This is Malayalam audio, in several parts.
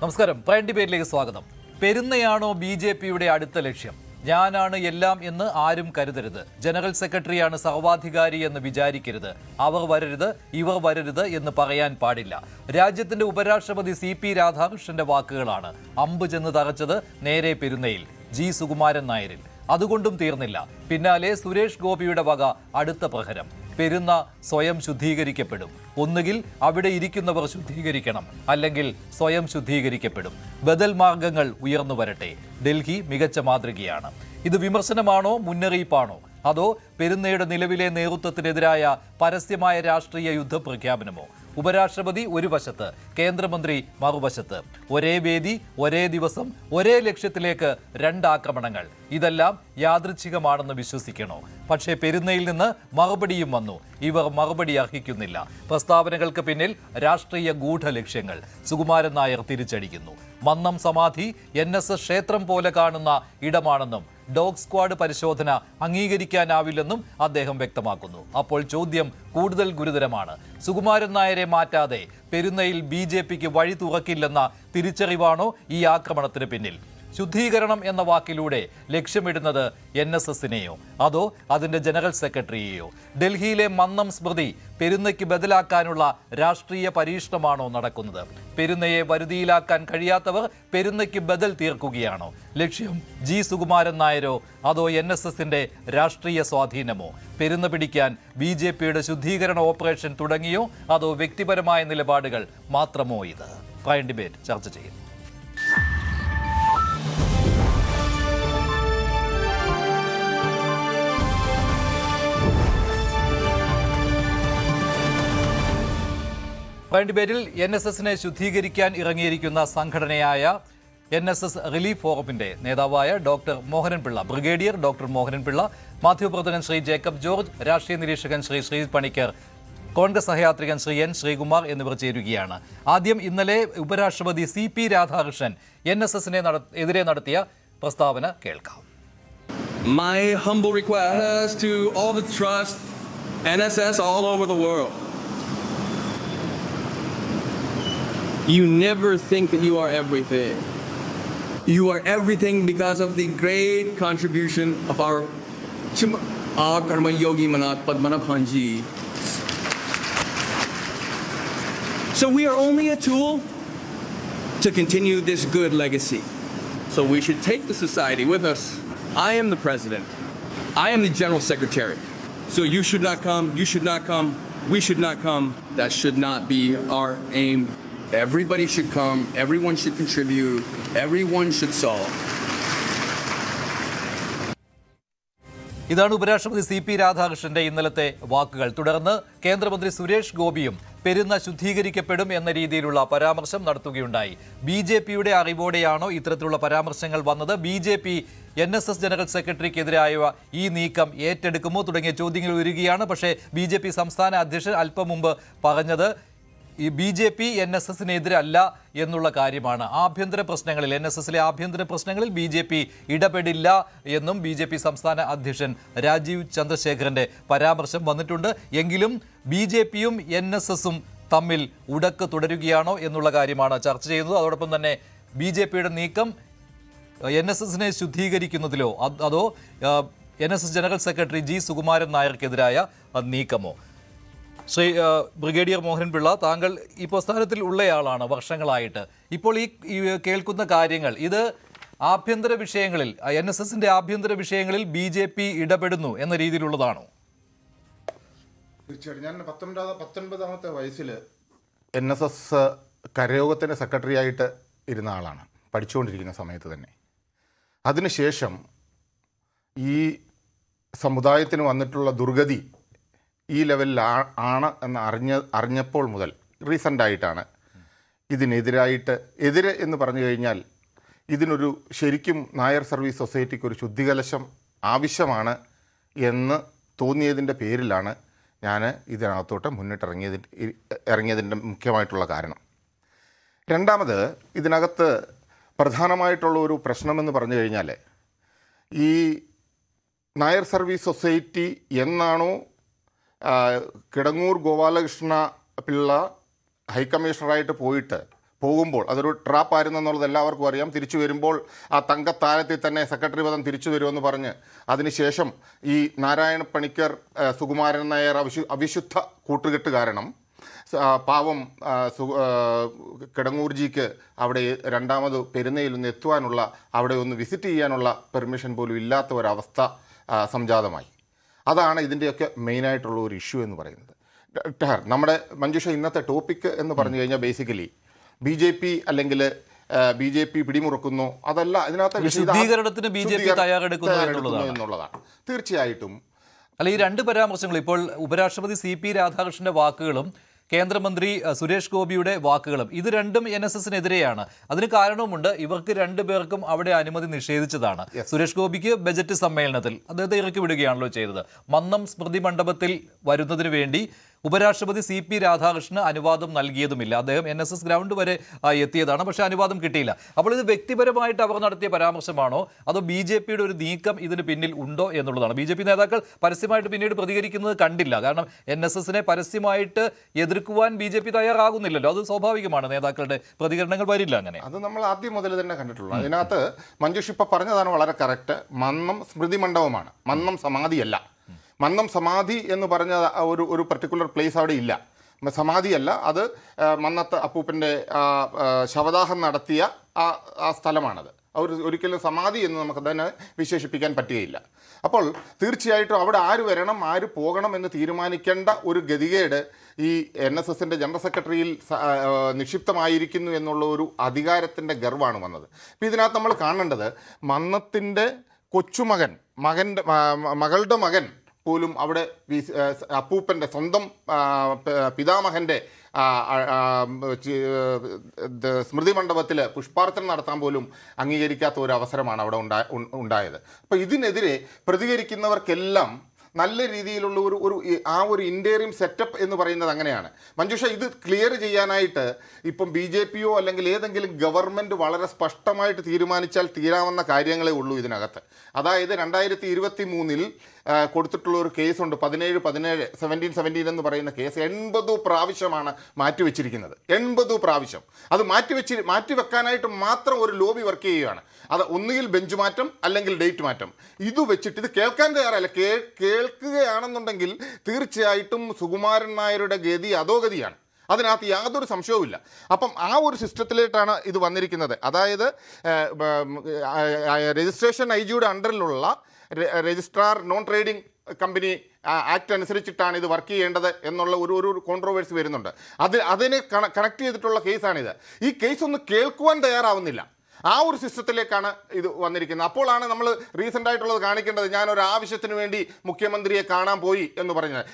നമസ്കാരം. പ്രൈം ഡിബേറ്റിലേക്ക് സ്വാഗതം. പെരുന്നയാണോ ബി.ജെ.പിയുടെ അടുത്ത ലക്ഷ്യം? ഞാനാണ് എല്ലാം എന്ന് ആരും കരുതരുത്. ജനറൽ സെക്രട്ടറിയാണ് സർവാധികാരി എന്ന് വിചാരിക്കരുത്. അവർ വരരുത്, ഇവർ വരരുത് എന്ന് പറയാൻ പാടില്ല. രാജ്യത്തിന്റെ ഉപരാഷ്ട്രപതി CP രാധാകൃഷ്ണന്റെ വാക്കുകളാണ്. അമ്പ് ചെന്ന് തറച്ചത് നേരെ പെരുന്നയിൽ ജി സുകുമാരൻ നായരിൽ. അതുകൊണ്ടും തീർന്നില്ല. പിന്നാലെ സുരേഷ് ഗോപിയുടെ വക അടുത്ത പ്രഹരം. പെരുന്ന സ്വയം ശുദ്ധീകരിക്കപ്പെടും. ഒന്നുകിൽ അവിടെ ഇരിക്കുന്നവർ ശുദ്ധീകരിക്കണം, അല്ലെങ്കിൽ സ്വയം ശുദ്ധീകരിക്കപ്പെടും. ബദൽ മാർഗങ്ങൾ ഉയർന്നു വരട്ടെ. ഡൽഹി മികച്ച മാതൃകയാണ്. ഇത് വിമർശനമാണോ, മുന്നറിയിപ്പാണോ, അതോ പെരുന്നയുടെ നിലവിലെ നേതൃത്വത്തിനെതിരായ പരസ്യമായ രാഷ്ട്രീയ യുദ്ധപ്രഖ്യാപനമോ? ഉപരാഷ്ട്രപതി ഒരു വശത്ത്, കേന്ദ്രമന്ത്രി മറുവശത്ത്. ഒരേ വേദി, ഒരേ ദിവസം, ഒരേ ലക്ഷ്യത്തിലേക്ക് രണ്ടാക്രമണങ്ങൾ. ഇതെല്ലാം യാദൃച്ഛികമാണെന്ന് വിശ്വസിക്കണോ? പക്ഷേ പെരുന്നയിൽ നിന്ന് മറുപടിയും വന്നു. ഇവർ മറുപടി അർഹിക്കുന്നില്ല. പ്രസ്താവനകൾക്ക് പിന്നിൽ രാഷ്ട്രീയ ഗൂഢലക്ഷ്യങ്ങൾ. സുകുമാരൻ നായർ തിരിച്ചടിക്കുന്നു. മന്നം സമാധി NSS ക്ഷേത്രം പോലെ കാണുന്ന ഇടമാണെന്നും ഡോഗ് സ്ക്വാഡ് പരിശോധന അംഗീകരിക്കാനാവില്ലെന്നും അദ്ദേഹം വ്യക്തമാക്കുന്നു. അപ്പോൾ ചോദ്യം കൂടുതൽ ഗുരുതരമാണ്. സുകുമാരൻ നായരെ മാറ്റാതെ പെരുന്നയിൽ BJPക്ക് വഴി തുറക്കില്ലെന്ന തിരിച്ചറിവാണോ ഈ ആക്രമണത്തിന് പിന്നിൽ? ശുദ്ധീകരണം എന്ന വാക്കിലൂടെ ലക്ഷ്യമിടുന്നത് NSSനെയോ അതോ അതിന്റെ ജനറൽ സെക്രട്ടറിയെയോ? ഡൽഹിയിലെ മന്നം സ്മൃതി പെരുന്നയ്ക്ക് ബദലാക്കാനുള്ള രാഷ്ട്രീയ പരീക്ഷണമാണോ നടക്കുന്നത്? പെരുന്നയെ വരുതിയിലാക്കാൻ കഴിയാത്തവർ പെരുന്നയ്ക്ക് ബദൽ തീർക്കുകയാണോ? ലക്ഷ്യം ജി സുകുമാരൻ നായരോ അതോ NSSന്റെ രാഷ്ട്രീയ സ്വാധീനമോ? പെരുന്ന പിടിക്കാൻ BJPയുടെ ശുദ്ധീകരണ ഓപ്പറേഷൻ തുടങ്ങിയോ അതോ വ്യക്തിപരമായ നിലപാടുകൾ മാത്രമോ? ഇത് പ്രൈം ഡിബേറ്റ് ചർച്ച ചെയ്യുന്നു. പ്രൈം ഡിബേറ്റിൽ NSSനെ ശുദ്ധീകരിക്കാൻ ഇറങ്ങിയിരിക്കുന്ന സംഘടനയായ NSS റിലീഫ് ഫോറമിന്റെ നേതാവായ doctor Mohanan Pillai, brigadier doctor Mohanan Pillai, മാധ്യമപ്രവർത്തകൻ ശ്രീ ജേക്കബ് ജോർജ്, രാഷ്ട്രീയ നിരീക്ഷകൻ ശ്രീ പണിക്കർ, കോൺഗ്രസ് സഹയാത്രികൻ ശ്രീ N ശ്രീകുമാർ എന്നിവർ ചേരുകയാണ്. ആദ്യം ഇന്നലെ ഉപരാഷ്ട്രപതി CP രാധാകൃഷ്ണൻ NSSനെ എതിരെ നടത്തിയ പ്രസ്താവന കേൾക്കാം. My humble request to all the trust NSS all over the world. You never think that you are everything. You are everything because of the great contribution of our Karma Yogi Manat Padmanabhanji. So we are only a tool to continue this good legacy. So we should take the society with us. I am the president. I am the general secretary. So you should not come, you should not come, we should not come. That should not be our aim. Everybody should come, everyone should contribute, everyone should solve. ഇതാണ് ഉപരാഷ്ട്രപതി CP രാധാകൃഷ്ണന്റെ ഇന്നലത്തെ വാക്കുകൾ. തുടർന്ന് കേന്ദ്രമന്ത്രി സുരേഷ് ഗോപിയും പെരുന്ന ശുദ്ധീകരിക്കപ്പെടും എന്ന രീതിയിലുള്ള പരാമർശം നടത്തുകയുണ്ടായി. BJPയുടെ അറിവോടെയാണോ ഇത്തരത്തിലുള്ള പരാമർശങ്ങൾ വന്നത്? BJP NSS ജനറൽ സെക്രട്ടറിക്കെതിരായ ഈ നീക്കം ഏറ്റെടുക്കുമോ തുടങ്ങിയ ചോദ്യങ്ങൾ ഉയരുകയാണ്. പക്ഷേ BJP സംസ്ഥാന അധ്യക്ഷൻ അല്പം മുമ്പ് പറഞ്ഞത് ഈ BJP NSSനെതിരല്ല എന്നുള്ള കാര്യമാണ്. ആഭ്യന്തര പ്രശ്നങ്ങളിൽ, NSSലെ ആഭ്യന്തര പ്രശ്നങ്ങളിൽ BJP ഇടപെടില്ല എന്നും BJP സംസ്ഥാന അധ്യക്ഷൻ രാജീവ് ചന്ദ്രശേഖരന്റെ പരാമർശം വന്നിട്ടുണ്ട്. എങ്കിലും BJPയും NSSും തമ്മിൽ ഉടക്ക് തുടരുകയാണോ എന്നുള്ള കാര്യമാണ് ചർച്ച ചെയ്യുന്നത്. അതോടൊപ്പം തന്നെ BJPയുടെ നീക്കം NSSനെ ശുദ്ധീകരിക്കുന്നതിലോ അതോ NSS general secretary G Sukumaran നായർക്കെതിരായ നീക്കമോ? ശ്രീ ബ്രിഗേഡിയർ മോഹനൻ പിള്ള, താങ്കൾ ഈ പ്രസ്ഥാനത്തിൽ ഉള്ളയാളാണ് വർഷങ്ങളായിട്ട്. ഇപ്പോൾ ഈ കേൾക്കുന്ന കാര്യങ്ങൾ ഇത് ആഭ്യന്തര വിഷയങ്ങളിൽ, NSSന്റെ ആഭ്യന്തര വിഷയങ്ങളിൽ BJP ഇടപെടുന്നു എന്ന രീതിയിലുള്ളതാണോ? തീർച്ചയായിട്ടും. ഞാൻ 19ാമത്തെ വയസ്സിൽ NSS കരയോഗത്തിൻ്റെ സെക്രട്ടറി ആയിട്ട് ഇരുന്ന ആളാണ്, പഠിച്ചുകൊണ്ടിരിക്കുന്ന സമയത്ത് തന്നെ. അതിനുശേഷം ഈ സമുദായത്തിന് വന്നിട്ടുള്ള ദുർഗതി ഈ ലെവലിൽ ആണ് എന്ന് അറിഞ്ഞപ്പോൾ മുതൽ റീസെൻ്റായിട്ടാണ് ഇതിനെതിരായിട്ട്, എതിരെ എന്ന് പറഞ്ഞു കഴിഞ്ഞാൽ ഇതിനൊരു ശരിക്കും നായർ സർവീസ് സൊസൈറ്റിക്ക് ഒരു ശുദ്ധികലശം ആവശ്യമാണ് എന്ന് തോന്നിയതിൻ്റെ പേരിലാണ് ഞാൻ ഇതിനകത്തോട്ട് ഇറങ്ങിയതിൻ്റെ മുഖ്യമായിട്ടുള്ള കാരണം. രണ്ടാമത്, ഇതിനകത്ത് പ്രധാനമായിട്ടുള്ള ഒരു പ്രശ്നമെന്ന് പറഞ്ഞു കഴിഞ്ഞാൽ ഈ നായർ സർവീസ് സൊസൈറ്റി എന്നാണോ കിടങ്ങൂർ ഗോപാലകൃഷ്ണ പിള്ള ഹൈക്കമ്മീഷണറായിട്ട് പോയിട്ട് പോകുമ്പോൾ അതൊരു ട്രാപ്പായിരുന്നു എന്നുള്ളത് എല്ലാവർക്കും അറിയാം. തിരിച്ചു വരുമ്പോൾ ആ തങ്കത്താരത്തിൽ തന്നെ സെക്രട്ടറി പദം തിരിച്ചു വരുമെന്ന് പറഞ്ഞ് അതിനുശേഷം ഈ നാരായണ പണിക്കർ, സുകുമാരൻ നായർ അവിശുദ്ധ കൂട്ടുകെട്ട് കാരണം പാവം കിടങ്ങൂർജിക്ക് അവിടെ രണ്ടാമത് പെരുന്നയിൽ ഒന്ന് എത്തുവാനുള്ള, അവിടെ ഒന്ന് വിസിറ്റ് ചെയ്യാനുള്ള പെർമിഷൻ പോലും ഇല്ലാത്ത ഒരവസ്ഥ സംജാതമായി. അതാണ് ഇതിൻ്റെയൊക്കെ മെയിനായിട്ടുള്ള ഒരു ഇഷ്യൂ എന്ന് പറയുന്നത്. നമ്മുടെ മഞ്ജുഷ ഇന്നത്തെ ടോപ്പിക് എന്ന് പറഞ്ഞു കഴിഞ്ഞാൽ ബേസിക്കലി BJP അല്ലെങ്കിൽ BJP പിടിമുറുക്കുന്നു, അതല്ല ഇതിനകത്ത് ശുദ്ധീകരണത്തിന് BJP തയ്യാറെടുക്കുന്നു എന്നുള്ളതാണ്. തീർച്ചയായിട്ടും അല്ല, ഈ രണ്ട് പരാമർശങ്ങൾ ഇപ്പോൾ ഉപരാഷ്ട്രപതി CP രാധാകൃഷ്ണന്റെ വാക്കുകളും കേന്ദ്രമന്ത്രി സുരേഷ് ഗോപിയുടെ വാക്കുകളും, ഇത് രണ്ടും NSSനെതിരെയാണ്. അതിന് കാരണവുമുണ്ട്. ഇവർക്ക് രണ്ടുപേർക്കും അവിടെ അനുമതി നിഷേധിച്ചതാണ്. സുരേഷ് ഗോപിക്ക് ബജറ്റ് സമ്മേളനത്തിൽ അദ്ദേഹത്തെ ഇറക്കി വിടുകയാണല്ലോ ചെയ്തത്. മന്നം സ്മൃതി മണ്ഡപത്തിൽ വരുന്നതിന് വേണ്ടി ഉപരാഷ്ട്രപതി CP രാധാകൃഷ്ണന് അനുവാദം നൽകിയതുമില്ല. അദ്ദേഹം NSS ഗ്രൗണ്ട് വരെ എത്തിയതാണ്, പക്ഷേ അനുവാദം കിട്ടിയില്ല. അപ്പോൾ ഇത് വ്യക്തിപരമായിട്ട് അവർ നടത്തിയ പരാമർശമാണോ അതോ BJPയുടെ ഒരു നീക്കം ഇതിന് പിന്നിൽ ഉണ്ടോ എന്നുള്ളതാണ്. BJP നേതാക്കൾ പരസ്യമായിട്ട് പിന്നീട് പ്രതികരിക്കുന്നത് കണ്ടില്ല. കാരണം NSSനെ പരസ്യമായിട്ട് എതിർക്കുവാൻ BJP തയ്യാറാകുന്നില്ലല്ലോ. അത് സ്വാഭാവികമാണ്, നേതാക്കളുടെ പ്രതികരണങ്ങൾ വരില്ല. അങ്ങനെ അത് നമ്മൾ ആദ്യം മുതൽ തന്നെ കണ്ടിട്ടുള്ളൂ. അതിനകത്ത് മഞ്ജുഷ് ഇപ്പം പറഞ്ഞതാണ് വളരെ കറക്റ്റ്. മന്നം സ്മൃതി മണ്ഡപമാണ്, മന്നം സമാധിയല്ല. മന്നം സമാധി എന്ന് പറഞ്ഞ ഒരു പർട്ടിക്കുലർ പ്ലേസ് അവിടെ ഇല്ല. സമാധിയല്ല, അത് മന്നത്ത് അപ്പൂപ്പൻ്റെ ശവദാഹം നടത്തിയ ആ സ്ഥലമാണത്. ഒരിക്കലും സമാധി എന്ന് നമുക്ക് തന്നെ വിശേഷിപ്പിക്കാൻ പറ്റുകയില്ല. അപ്പോൾ തീർച്ചയായിട്ടും അവിടെ ആര് വരണം ആര് പോകണം എന്ന് തീരുമാനിക്കേണ്ട ഒരു ഗതികേട് ഈ NSSൻ്റെ ജനറൽ സെക്രട്ടറിയിൽ നിക്ഷിപ്തമായിരിക്കുന്നു എന്നുള്ള ഒരു അധികാരത്തിൻ്റെ ഗർവാണ് വന്നത്. അപ്പോൾ ഇതിനകത്ത് നമ്മൾ കാണേണ്ടത് മന്നത്തിൻ്റെ കൊച്ചുമകൻ, മകളുടെ മകൻ പോലും അവിടെ അപ്പൂപ്പൻ്റെ സ്വന്തം പിതാമഹൻ്റെ സ്മൃതി മണ്ഡപത്തിൽ പുഷ്പാർച്ചന നടത്താൻ പോലും അംഗീകരിക്കാത്ത ഒരു അവസരമാണ് അവിടെ ഉണ്ടായത്. അപ്പോൾ ഇതിനെതിരെ പ്രതികരിക്കുന്നവർക്കെല്ലാം നല്ല രീതിയിലുള്ള ഒരു ഇൻറ്റേറിയം സെറ്റപ്പ് എന്ന് പറയുന്നത് അങ്ങനെയാണ്. മഞ്ജുഷ, ഇത് ക്ലിയർ ചെയ്യാനായിട്ട് ഇപ്പം BJPയോ അല്ലെങ്കിൽ ഏതെങ്കിലും ഗവൺമെൻറ് വളരെ സ്പഷ്ടമായിട്ട് തീരുമാനിച്ചാൽ തീരാവുന്ന കാര്യങ്ങളേ ഉള്ളൂ ഇതിനകത്ത്. അതായത് 2023 കൊടുത്തിട്ടുള്ള ഒരു കേസുണ്ട്, 1717 എന്ന് പറയുന്ന കേസ് 80 പ്രാവശ്യമാണ് മാറ്റിവെച്ചിരിക്കുന്നത്. 80 പ്രാവശ്യം അത് മാറ്റിവെക്കാനായിട്ട് മാത്രം ഒരു ലോബി വർക്ക് ചെയ്യുകയാണ്. അത് ഒന്നുകിൽ ബെഞ്ച് മാറ്റം അല്ലെങ്കിൽ ഡേറ്റ് മാറ്റം. ഇത് വെച്ചിട്ട് ഇത് കേൾക്കാൻ തയ്യാറല്ല. കേൾക്കുകയാണെന്നുണ്ടെങ്കിൽ തീർച്ചയായിട്ടും സുകുമാരൻ നായരുടെ ഗതി അധോഗതിയാണ്. അതിനകത്ത് യാതൊരു സംശയവുമില്ല. അപ്പം ആ ഒരു സിസ്റ്റത്തിലേക്കാണ് ഇത് വന്നിരിക്കുന്നത്. അതായത് രജിസ്ട്രേഷൻ IG അണ്ടറിലുള്ള registrar non trading company act അനുസരിച്ചിട്ടാണ് ഇത് വർക്ക് ചെയ്യേണ്ടത് എന്നുള്ള ഒരു കോൺട്രോവേഴ്സി വരുന്നുണ്ട്. അതിനെ കണക്ട് ചെയ്തിട്ടുള്ള കേസാണിത്. ഈ കേസ് ഒന്ന് കേൾക്കുവാൻ തയ്യാറാവുന്നില്ല. ആ ഒരു സിസ്റ്റത്തിലേക്കാണ് ഇത് വന്നിരിക്കുന്നത്. അപ്പോഴാണ് നമ്മൾ റീസെൻ്റ് ആയിട്ടുള്ളത് കാണിക്കേണ്ടത്. ഞാനൊരു ആവശ്യത്തിന് വേണ്ടി മുഖ്യമന്ത്രിയെ കാണാൻ പോയി എന്ന് പറഞ്ഞത്.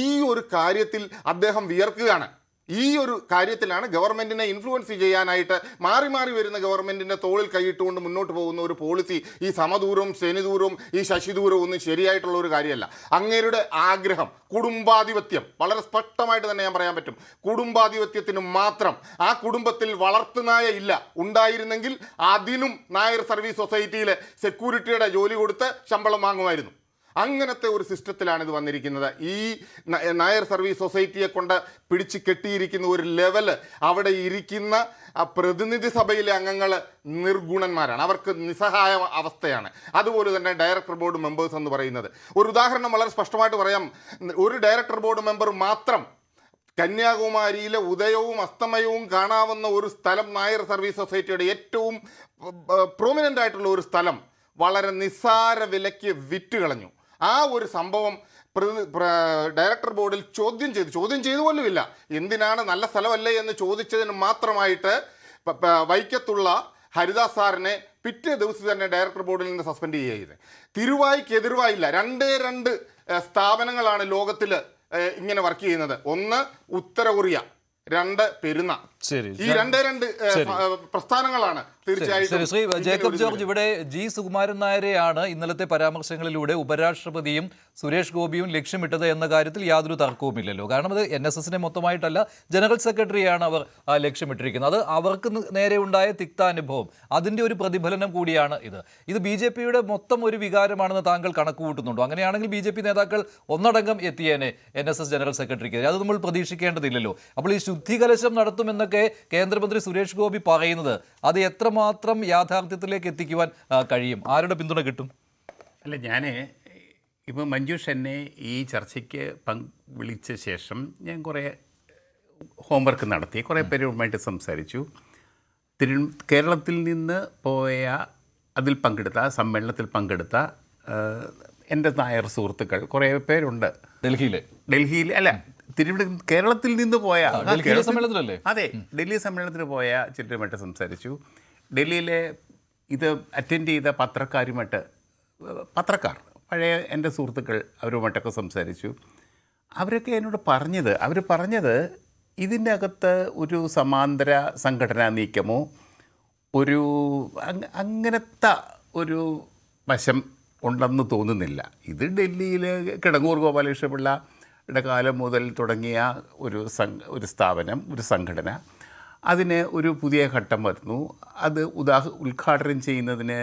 ഈ ഒരു കാര്യത്തിൽ അദ്ദേഹം വിയർക്കുകയാണ്. ഈ ഒരു കാര്യത്തിലാണ് ഗവൺമെൻറ്റിനെ ഇൻഫ്ലുവൻസ് ചെയ്യാനായിട്ട് മാറി മാറി വരുന്ന ഗവൺമെൻറ്റിൻ്റെ തോളിൽ കൈയിട്ടുകൊണ്ട് മുന്നോട്ട് പോകുന്ന ഒരു പോളിസി. ഈ സമദൂരവും ശനിദൂരവും ഈ ശശിദൂരവും ഒന്നും ശരിയായിട്ടുള്ള ഒരു കാര്യമല്ല. അങ്ങേരുടെ ആഗ്രഹം കുടുംബാധിപത്യം, വളരെ സ്പഷ്ടമായിട്ട് തന്നെ ഞാൻ പറയാൻ പറ്റും. കുടുംബാധിപത്യത്തിന് മാത്രം. ആ കുടുംബത്തിൽ വളർത്തുനായ ഇല്ല. ഉണ്ടായിരുന്നെങ്കിൽ അതിനും നായർ സർവീസ് സൊസൈറ്റിയിൽ സെക്യൂരിറ്റിയുടെ ജോലി കൊടുത്ത് ശമ്പളം വാങ്ങുമായിരുന്നു. അങ്ങനത്തെ ഒരു സിസ്റ്റത്തിലാണ് ഇത് വന്നിരിക്കുന്നത്. ഈ നായർ സർവീസ് സൊസൈറ്റിയെ കൊണ്ട് പിടിച്ച് കെട്ടിയിരിക്കുന്ന ഒരു ലെവല്, അവിടെ ഇരിക്കുന്ന പ്രതിനിധി സഭയിലെ അംഗങ്ങൾ നിർഗുണന്മാരാണ്. അവർക്ക് നിസ്സഹായ അവസ്ഥയാണ്. അതുപോലെ തന്നെ ഡയറക്ടർ ബോർഡ് മെമ്പേഴ്സ് എന്ന് പറയുന്നത് ഒരു ഉദാഹരണം വളരെ സ്പഷ്ടമായിട്ട് പറയാം. ഒരു ഡയറക്ടർ ബോർഡ് മെമ്പർ മാത്രം കന്യാകുമാരിയിലെ ഉദയവും അസ്തമയവും കാണാവുന്ന ഒരു സ്ഥലം, നായർ സർവീസ് സൊസൈറ്റിയുടെ ഏറ്റവും പ്രൊമിനൻ്റ് ആയിട്ടുള്ള ഒരു സ്ഥലം വളരെ നിസ്സാര വിലയ്ക്ക് വിറ്റ് കളഞ്ഞു. ആ ഒരു സംഭവം ഡയറക്ടർ ബോർഡിൽ ചോദ്യം ചെയ്തു പോലുമില്ല. എന്തിനാണ്, നല്ല സ്ഥലമല്ലേ എന്ന് ചോദിച്ചതിന് മാത്രമായിട്ട് വൈക്കത്തുള്ള ഹരിദാസ് സാറിനെ പിറ്റേ ദിവസം തന്നെ ഡയറക്ടർ ബോർഡിൽ നിന്ന് സസ്പെൻഡ് ചെയ്യുക. തിരുവായ്ക്ക് എതിർവായില്ല. രണ്ട് സ്ഥാപനങ്ങളാണ് ലോകത്തിൽ ഇങ്ങനെ വർക്ക് ചെയ്യുന്നത്. ഒന്ന് ഉത്തര കൊറിയ, 2 പെരുന്ന. ഈ രണ്ട് പ്രസ്ഥാനങ്ങളാണ്. ശ്രീ ജേക്കബ് ജോർജ്, ഇവിടെ സുകുമാരൻ നായരെയാണ് ഇന്നലത്തെ പരാമർശങ്ങളിലൂടെ ഉപരാഷ്ട്രപതിയും സുരേഷ് ഗോപിയും ലക്ഷ്യമിട്ടത് എന്ന കാര്യത്തിൽ യാതൊരു തർക്കവുമില്ലല്ലോ. കാരണം അത് NSSനെ മൊത്തമായിട്ടല്ല, ജനറൽ സെക്രട്ടറിയാണ് അവർ ലക്ഷ്യമിട്ടിരിക്കുന്നത്. അത് അവർക്ക് നേരെ ഉണ്ടായ തിക്താനുഭവം, അതിൻ്റെ ഒരു പ്രതിഫലനം കൂടിയാണ് ഇത്. BJPയുടെ മൊത്തം ഒരു വികാരമാണെന്ന് താങ്കൾ കണക്ക് കൂട്ടുന്നുണ്ടോ? അങ്ങനെയാണെങ്കിൽ BJP നേതാക്കൾ ഒന്നടങ്കം എത്തിയേനെ NSS ജനറൽ സെക്രട്ടറിക്ക്. അത് നമ്മൾ പ്രതീക്ഷിക്കേണ്ടതില്ലല്ലോ. അപ്പോൾ ഈ ശുദ്ധികലശം നടത്തുമെന്ന എന്നൊക്കെ കേന്ദ്രമന്ത്രി സുരേഷ് ഗോപി പറയുന്നത് അത് എത്രമാത്രം യാഥാർത്ഥ്യത്തിലേക്ക് എത്തിക്കുവാൻ കഴിയും? ആരുടെ പിന്തുണ കിട്ടും? അല്ല, ഞാൻ ഇപ്പോൾ മഞ്ജുഷ് എന്നെ ഈ ചർച്ചയ്ക്ക് വിളിച്ച ശേഷം ഞാൻ കുറേ ഹോംവർക്ക് നടത്തി, കുറേ പേരുമായിട്ട് സംസാരിച്ചു. കേരളത്തിൽ നിന്ന് പോയ അതിൽ പങ്കെടുത്ത സമ്മേളനത്തിൽ പങ്കെടുത്ത എൻ്റെ നായർ സുഹൃത്തുക്കൾ കുറേ പേരുണ്ട്. ഡൽഹിയിൽ അല്ല, കേരളത്തിൽ നിന്ന് പോയ സമ്മേളനത്തിലല്ലേ? അതെ, ഡൽഹി സമ്മേളനത്തിന് പോയ ചിലരുമായിട്ട് സംസാരിച്ചു. ഡൽഹിയിലെ ഇത് അറ്റൻഡ് ചെയ്ത പത്രക്കാർ പഴയ എൻ്റെ സുഹൃത്തുക്കൾ, അവരുമായിട്ടൊക്കെ സംസാരിച്ചു. അവരൊക്കെ എന്നോട് പറഞ്ഞത് ഇതിൻ്റെ അകത്ത് ഒരു സമാന്തര സംഘടനാ നീക്കമോ ഒരു അങ്ങനത്തെ ഒരു വശം ഉണ്ടെന്ന് തോന്നുന്നില്ല. ഇത് ഡൽഹിയിൽ കിടങ്ങൂർ ഗോപാലകൃഷ്ണപിള്ളയുടെ കാലം മുതൽ തുടങ്ങിയ ഒരു സ്ഥാപനം, ഒരു സംഘടന, അതിന് ഒരു പുതിയ ഘട്ടം വരുന്നു. അത് ഉദ്ഘാടനം ചെയ്യുന്നതിന്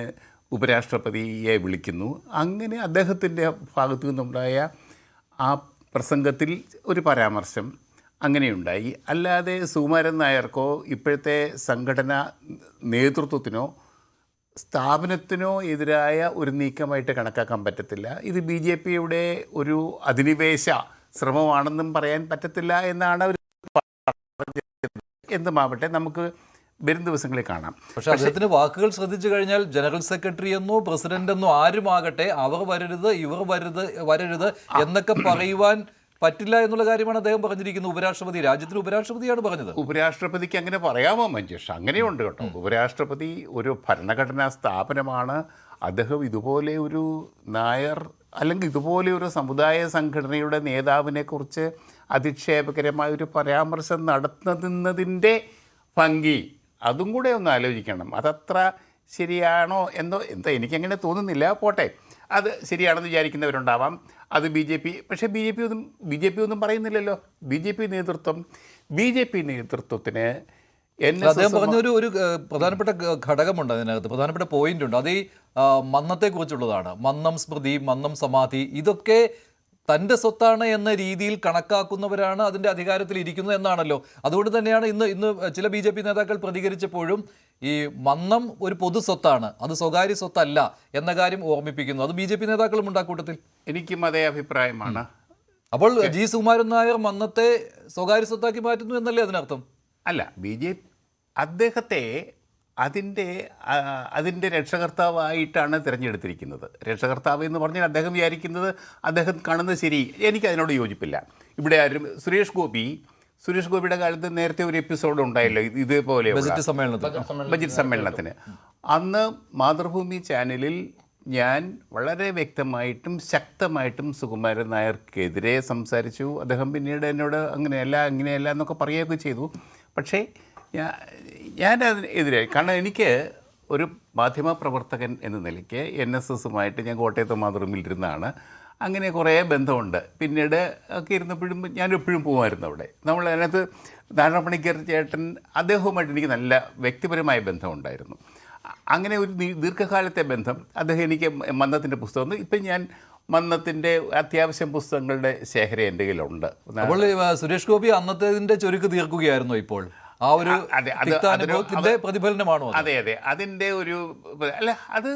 ഉപരാഷ്ട്രപതിയെ വിളിക്കുന്നു. അങ്ങനെ അദ്ദേഹത്തിൻ്റെ ഭാഗത്തു നിന്നുണ്ടായ ആ പ്രസംഗത്തിൽ ഒരു പരാമർശം അങ്ങനെയുണ്ടായി. അല്ലാതെ സുകുമാരൻ നായർക്കോ ഇപ്പോഴത്തെ സംഘടനാ നേതൃത്വത്തിനോ സ്ഥാപനത്തിനോ എതിരായ ഒരു നീക്കമായിട്ട് കണക്കാക്കാൻ പറ്റത്തില്ല. ഇത് BJPയുടെ ഒരു അധിനിവേശ ശ്രമമാണെന്നും പറയാൻ പറ്റത്തില്ല എന്നാണ് അവർ പറഞ്ഞത്. എന്തുമാവട്ടെ, നമുക്ക് വരും ദിവസങ്ങളിൽ കാണാം. പക്ഷെ അദ്ദേഹത്തിന് വാക്കുകൾ ശ്രദ്ധിച്ചു കഴിഞ്ഞാൽ ജനറൽ സെക്രട്ടറി എന്നോ പ്രസിഡന്റ് എന്നോ ആരുമാകട്ടെ അവർ വരരുത്, ഇവർ വരരുത് എന്നൊക്കെ പറയുവാൻ പറ്റില്ല എന്നുള്ള കാര്യമാണ് അദ്ദേഹം പറഞ്ഞിരിക്കുന്നത്. ഉപരാഷ്ട്രപതി, രാജ്യത്തിന് ഉപരാഷ്ട്രപതിയാണ് പറഞ്ഞത്. ഉപരാഷ്ട്രപതിക്ക് അങ്ങനെ പറയാമോ മഞ്ജുഷ്? അങ്ങനെയുണ്ട് കേട്ടോ. ഉപരാഷ്ട്രപതി ഒരു ഭരണഘടനാ സ്ഥാപനമാണ്. അദ്ദേഹം ഇതുപോലെ ഒരു നായർ അല്ലെങ്കിൽ ഇതുപോലെ ഒരു സമുദായ സംഘടനയുടെ നേതാവിനെ കുറിച്ച് അധിക്ഷേപകരമായ ഒരു പരാമർശം നടത്തുന്നതിൻ്റെ ഭംഗി അതും കൂടെ ഒന്ന് ആലോചിക്കണം. അതത്ര ശരിയാണോ എന്തോ എനിക്കങ്ങനെ തോന്നുന്നില്ല. പോട്ടെ, അത് ശരിയാണെന്ന് വിചാരിക്കുന്നവരുണ്ടാവാം. അത് പക്ഷേ ബി ജെ പി ഒന്നും പറയുന്നില്ലല്ലോ. ബി ജെ പി നേതൃത്വത്തിന് അദ്ദേഹം പറഞ്ഞ ഒരു പ്രധാനപ്പെട്ട ഘടകമുണ്ട് അതിനകത്ത്, പ്രധാനപ്പെട്ട പോയിന്റ് ഉണ്ട്. അത് ഈ മന്നത്തെ കുറിച്ചുള്ളതാണ്. മന്നം സ്മൃതി, മന്നം സമാധി, ഇതൊക്കെ തൻ്റെ സ്വത്താണ് എന്ന രീതിയിൽ കണക്കാക്കുന്നവരാണ് അതിൻ്റെ അധികാരത്തിൽ ഇരിക്കുന്നത് എന്നാണല്ലോ. അതുകൊണ്ട് തന്നെയാണ് ഇന്ന് ചില BJP നേതാക്കൾ പ്രതികരിച്ചപ്പോഴും ഈ മന്നം ഒരു പൊതു സ്വത്താണ്, അത് സ്വകാര്യ സ്വത്തല്ല എന്ന കാര്യം ഓർമ്മിപ്പിക്കുന്നു. അത് BJP നേതാക്കളും ഉണ്ടാക്കൂട്ടത്തിൽ. എനിക്കും അതേ അഭിപ്രായമാണ്. അപ്പോൾ ജി സുകുമാരൻ നായർ മന്നത്തെ സ്വകാര്യ സ്വത്താക്കി മാറ്റുന്നു എന്നല്ലേ അതിനർത്ഥം? അല്ല, അദ്ദേഹത്തെ അതിൻ്റെ രക്ഷകർത്താവായിട്ടാണ് തിരഞ്ഞെടുത്തിരിക്കുന്നത്. രക്ഷകർത്താവ് എന്ന് പറഞ്ഞാൽ അദ്ദേഹം വിചാരിക്കുന്നത്, അദ്ദേഹം കാണുന്നത് ശരി. എനിക്കതിനോട് യോജിപ്പില്ല. ഇവിടെ സുരേഷ് ഗോപിയുടെ കാലത്ത് നേരത്തെ ഒരു എപ്പിസോഡ് ഉണ്ടായല്ലോ ഇതേപോലെ ബജറ്റ് സമ്മേളനത്തിന്. അന്ന് മാതൃഭൂമി ചാനലിൽ ഞാൻ വളരെ വ്യക്തമായിട്ടും ശക്തമായിട്ടും സുകുമാരൻ നായർക്കെതിരെ സംസാരിച്ചു. അദ്ദേഹം പിന്നീട് എന്നോട് അങ്ങനെയല്ല എന്നൊക്കെ പറയുകയൊക്കെ ചെയ്തു. പക്ഷേ ഞാൻ അതിനെതിരെ, കാരണം എനിക്ക് ഒരു മാധ്യമപ്രവർത്തകൻ എന്ന നിലയ്ക്ക് NSSുമായിട്ട് ഞാൻ കോട്ടയത്ത് മാതൃഭൂമിയിലിരുന്നാണ്. അങ്ങനെ കുറേ ബന്ധമുണ്ട്. പിന്നീട് ഒക്കെ ഇരുന്നപ്പോഴും ഞാൻ എപ്പോഴും പോകുമായിരുന്നു അവിടെ. നമ്മൾ അതിനകത്ത് നാരായണപ്പണിക്കർ ചേട്ടൻ, അദ്ദേഹവുമായിട്ട് എനിക്ക് നല്ല വ്യക്തിപരമായ ബന്ധമുണ്ടായിരുന്നു. അങ്ങനെ ഒരു ദീർഘകാലത്തെ ബന്ധം. അദ്ദേഹം എനിക്ക് മന്നത്തിൻ്റെ പുസ്തകം, ഇപ്പം ഞാൻ മന്നത്തിൻ്റെ അത്യാവശ്യം പുസ്തകങ്ങളുടെ ശേഖരം എൻ്റെ കയ്യിലുണ്ട്. അപ്പോൾ സുരേഷ് ഗോപി അന്നത്തെ ചുരുക്ക് തീർക്കുകയായിരുന്നു ഇപ്പോൾ. ആ ഒരു പ്രതിഫലനമാണോ? അതെ, അതിൻ്റെ ഒരു അല്ല, അത്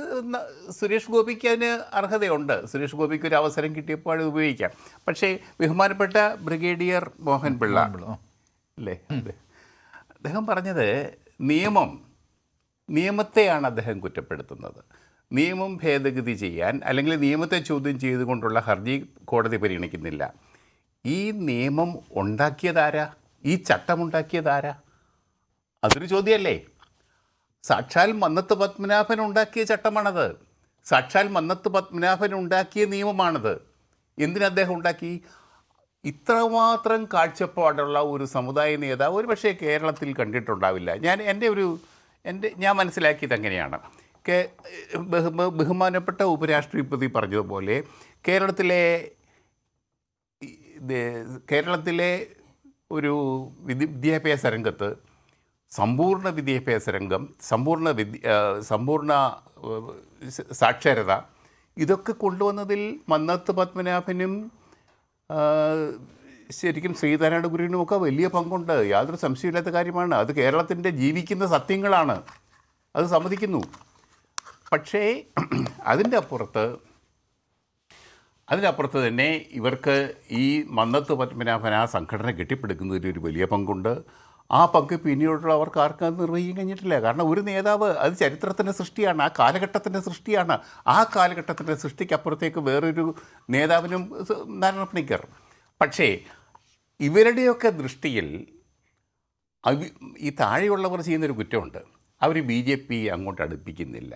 സുരേഷ് ഗോപിക്ക് അതിന് അർഹതയുണ്ട്. സുരേഷ് ഗോപിക്ക് ഒരു അവസരം കിട്ടിയപ്പോൾ അത് ഉപയോഗിക്കാം. പക്ഷേ ബഹുമാനപ്പെട്ട ബ്രിഗേഡിയർ മോഹൻ പിള്ള അല്ലേ, അദ്ദേഹം പറഞ്ഞത് നിയമത്തെയാണ് അദ്ദേഹം കുറ്റപ്പെടുത്തുന്നത്. നിയമം ഭേദഗതി ചെയ്യാൻ അല്ലെങ്കിൽ നിയമത്തെ ചോദ്യം ചെയ്തുകൊണ്ടുള്ള ഹർജി കോടതി പരിഗണിക്കുന്നില്ല. ഈ നിയമം ഉണ്ടാക്കിയതാരാ? ഈ ചട്ടമുണ്ടാക്കിയതാരാ? അതൊരു ചോദ്യമല്ലേ? സാക്ഷാൽ മന്നത്ത് പത്മനാഭൻ ഉണ്ടാക്കിയ ചട്ടമാണത്. സാക്ഷാൽ മന്നത്ത് പത്മനാഭൻ ഉണ്ടാക്കിയ നിയമമാണത്. എന്തിനദ്ദേഹം ഉണ്ടാക്കി? ഇത്രമാത്രം കാഴ്ചപ്പാടുള്ള ഒരു സമുദായ നേതാവ് ഒരു പക്ഷേ കേരളത്തിൽ കണ്ടിട്ടുണ്ടാവില്ല. ഞാൻ മനസ്സിലാക്കിയത് അങ്ങനെയാണ്. ബഹുമാനപ്പെട്ട ഉപരാഷ്ട്രപതി പറഞ്ഞതുപോലെ കേരളത്തിലെ ഒരു വിദ്യാഭ്യാസ രംഗത്ത് സമ്പൂർണ്ണ വിദ്യാഭ്യാസ രംഗം, സമ്പൂർണ്ണ സാക്ഷരത, ഇതൊക്കെ കൊണ്ടുവന്നതിൽ മന്നത്ത് പത്മനാഭനും ശരിക്കും ശ്രീനാരായണ ഗുരുവിനുമൊക്കെ വലിയ പങ്കുണ്ട്, യാതൊരു സംശയമില്ലാത്ത കാര്യമാണ്. അത് കേരളത്തിൻ്റെ ജീവിക്കുന്ന സത്യങ്ങളാണ്, അത് സമ്മതിക്കുന്നു. പക്ഷേ അതിൻ്റെ അപ്പുറത്ത് തന്നെ ഇവർക്ക് ഈ മന്നത്ത് പത്മനാഭൻ ആ സംഘടന കെട്ടിപ്പടുക്കുന്നതിൽ ഒരു വലിയ പങ്കുണ്ട്. ആ പങ്ക് പിന്നീടുള്ളവർക്ക് ആർക്കും അത് നിർവഹിക്കാൻ കഴിഞ്ഞിട്ടില്ല. കാരണം ഒരു നേതാവ് അത് ചരിത്രത്തിൻ്റെ സൃഷ്ടിയാണ്, ആ കാലഘട്ടത്തിൻ്റെ സൃഷ്ടിയാണ്. ആ കാലഘട്ടത്തിൻ്റെ സൃഷ്ടിക്കപ്പുറത്തേക്ക് വേറൊരു നേതാവിനും നാരായണ പണിക്കർ. പക്ഷേ ഇവരുടെയൊക്കെ ദൃഷ്ടിയിൽ ഈ താഴെയുള്ളവർ ചെയ്യുന്നൊരു കുറ്റമുണ്ട്, അവർ BJP അങ്ങോട്ട് അടുപ്പിക്കുന്നില്ല.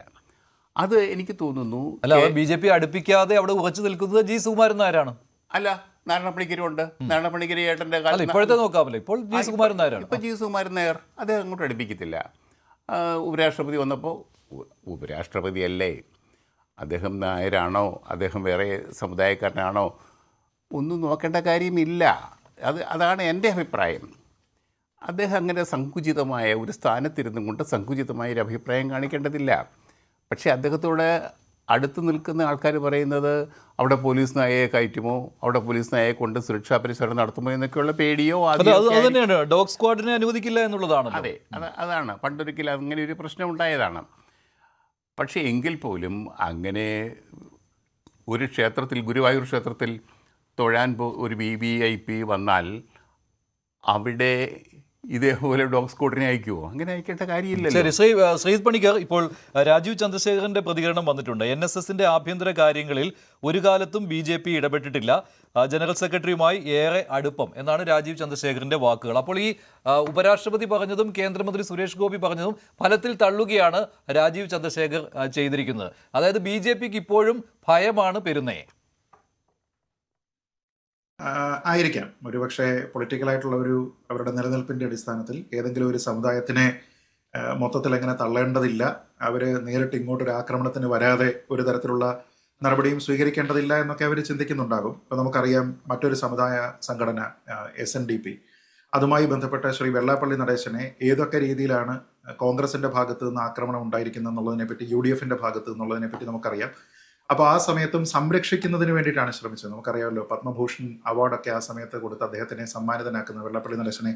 അത് എനിക്ക് തോന്നുന്നു. അല്ല, BJP അടുപ്പിക്കാതെ അവിടെ ഉറച്ചു നിൽക്കുന്നത് G. സുകുമാരൻ നായരാണ്. അല്ല, നാരായണ പണിക്കരുണ്ട്. നാരായണ പണിക്കർ ചേട്ടൻ്റെ കാലം ഇപ്പോഴത്തെ നോക്കാമല്ലോ. ഇപ്പോൾ G. സുകുമാരൻ നായരാണ്. ഇപ്പോൾ G. സുകുമാരൻ നായർ അദ്ദേഹം അങ്ങോട്ട് അടുപ്പിക്കത്തില്ല. ഉപരാഷ്ട്രപതി വന്നപ്പോൾ ഉപരാഷ്ട്രപതിയല്ലേ, അദ്ദേഹം നായരാണോ അദ്ദേഹം വേറെ സമുദായക്കാരനാണോ ഒന്നും നോക്കേണ്ട കാര്യമില്ല. അതാണ് എൻ്റെ അഭിപ്രായം. അദ്ദേഹം അങ്ങനെ സങ്കുചിതമായ ഒരു സ്ഥാനത്തിരുന്നും കൊണ്ട് സങ്കുചിതമായ ഒരു അഭിപ്രായം കാണിക്കേണ്ടതില്ല. പക്ഷേ അദ്ദേഹത്തോട് അടുത്ത് നിൽക്കുന്ന ആൾക്കാർ പറയുന്നത് അവിടെ പോലീസ് നായയെ കയറ്റുമോ, അവിടെ പോലീസ് നായയെ കൊണ്ട് സുരക്ഷാ പരിശോധന നടത്തുമോ എന്നൊക്കെയുള്ള പേടിയോ തന്നെയാണ് ഡോഗ് സ്ക്വാഡിനെ അനുവദിക്കില്ല എന്നുള്ളതാണ്. അതെ, അതാണ് പണ്ടൊരിക്കൽ അങ്ങനെ ഒരു പ്രശ്നം ഉണ്ടായതാണ്. പക്ഷേ എങ്കിൽ പോലും അങ്ങനെ ഒരു ക്ഷേത്രത്തിൽ, ഗുരുവായൂർ ക്ഷേത്രത്തിൽ തൊഴാൻ ഒരു VIP വന്നാൽ അവിടെ ഇതേപോലെ ഡോഗ് സ്ക്വാഡിനെ അയക്കുമോ? അങ്ങനെ അയക്കേണ്ട കാര്യമില്ലല്ലോ. ശരി, ശ്രീജിത്ത് പണിക്കർ, ഇപ്പോൾ രാജീവ് ചന്ദ്രശേഖരന്റെ പ്രതികരണം വന്നിട്ടുണ്ട്. NSSന്റെ ആഭ്യന്തര കാര്യങ്ങളിൽ ഒരു കാലത്തും BJP ഇടപെട്ടിട്ടില്ല, ജനറൽ സെക്രട്ടറിയുമായി ഏറെ അടുപ്പം എന്നാണ് രാജീവ് ചന്ദ്രശേഖരന്റെ വാക്കുകൾ. അപ്പോൾ ഈ ഉപരാഷ്ട്രപതി പറഞ്ഞതും കേന്ദ്രമന്ത്രി സുരേഷ് ഗോപി പറഞ്ഞതും ഫലത്തിൽ തള്ളുകയാണ് രാജീവ് ചന്ദ്രശേഖർ ചെയ്തിരിക്കുന്നത്. അതായത് BJPക്ക് ഇപ്പോഴും ഭയമാണ് പെരുന്നയെ. ആയിരിക്കാം. ഒരുപക്ഷെ പൊളിറ്റിക്കലായിട്ടുള്ള അവരുടെ നിലനിൽപ്പിന്റെ അടിസ്ഥാനത്തിൽ ഏതെങ്കിലും ഒരു സമുദായത്തിനെ മൊത്തത്തിൽ എങ്ങനെ തള്ളേണ്ടതില്ല, അവർ നേരിട്ട് ഇങ്ങോട്ടൊരു ആക്രമണത്തിന് വരാതെ ഒരു തരത്തിലുള്ള നടപടിയും സ്വീകരിക്കേണ്ടതില്ല എന്നൊക്കെ അവർ ചിന്തിക്കുന്നുണ്ടാകും. ഇപ്പം നമുക്കറിയാം, മറ്റൊരു സമുദായ സംഘടന SNDP, അതുമായി ബന്ധപ്പെട്ട ശ്രീ വെള്ളാപ്പള്ളി നടേശനെ ഏതൊക്കെ രീതിയിലാണ് കോൺഗ്രസിന്റെ ഭാഗത്ത് നിന്ന് ആക്രമണം ഉണ്ടായിരിക്കുന്നത് എന്നുള്ളതിനെ പറ്റി, UDFന്റെ ഭാഗത്ത് നിന്നുള്ളതിനെ പറ്റി നമുക്കറിയാം. അപ്പോൾ ആ സമയത്തും സംരക്ഷിക്കുന്നതിന് വേണ്ടിയിട്ടാണ് ശ്രമിച്ചത്. നമുക്കറിയാമല്ലോ, പത്മഭൂഷൺ അവാർഡൊക്കെ ആ സമയത്ത് കൊടുത്ത് അദ്ദേഹത്തിനെ സമ്മാനിതനാക്കുന്ന, വെള്ളാപ്പള്ളി നടേശനെ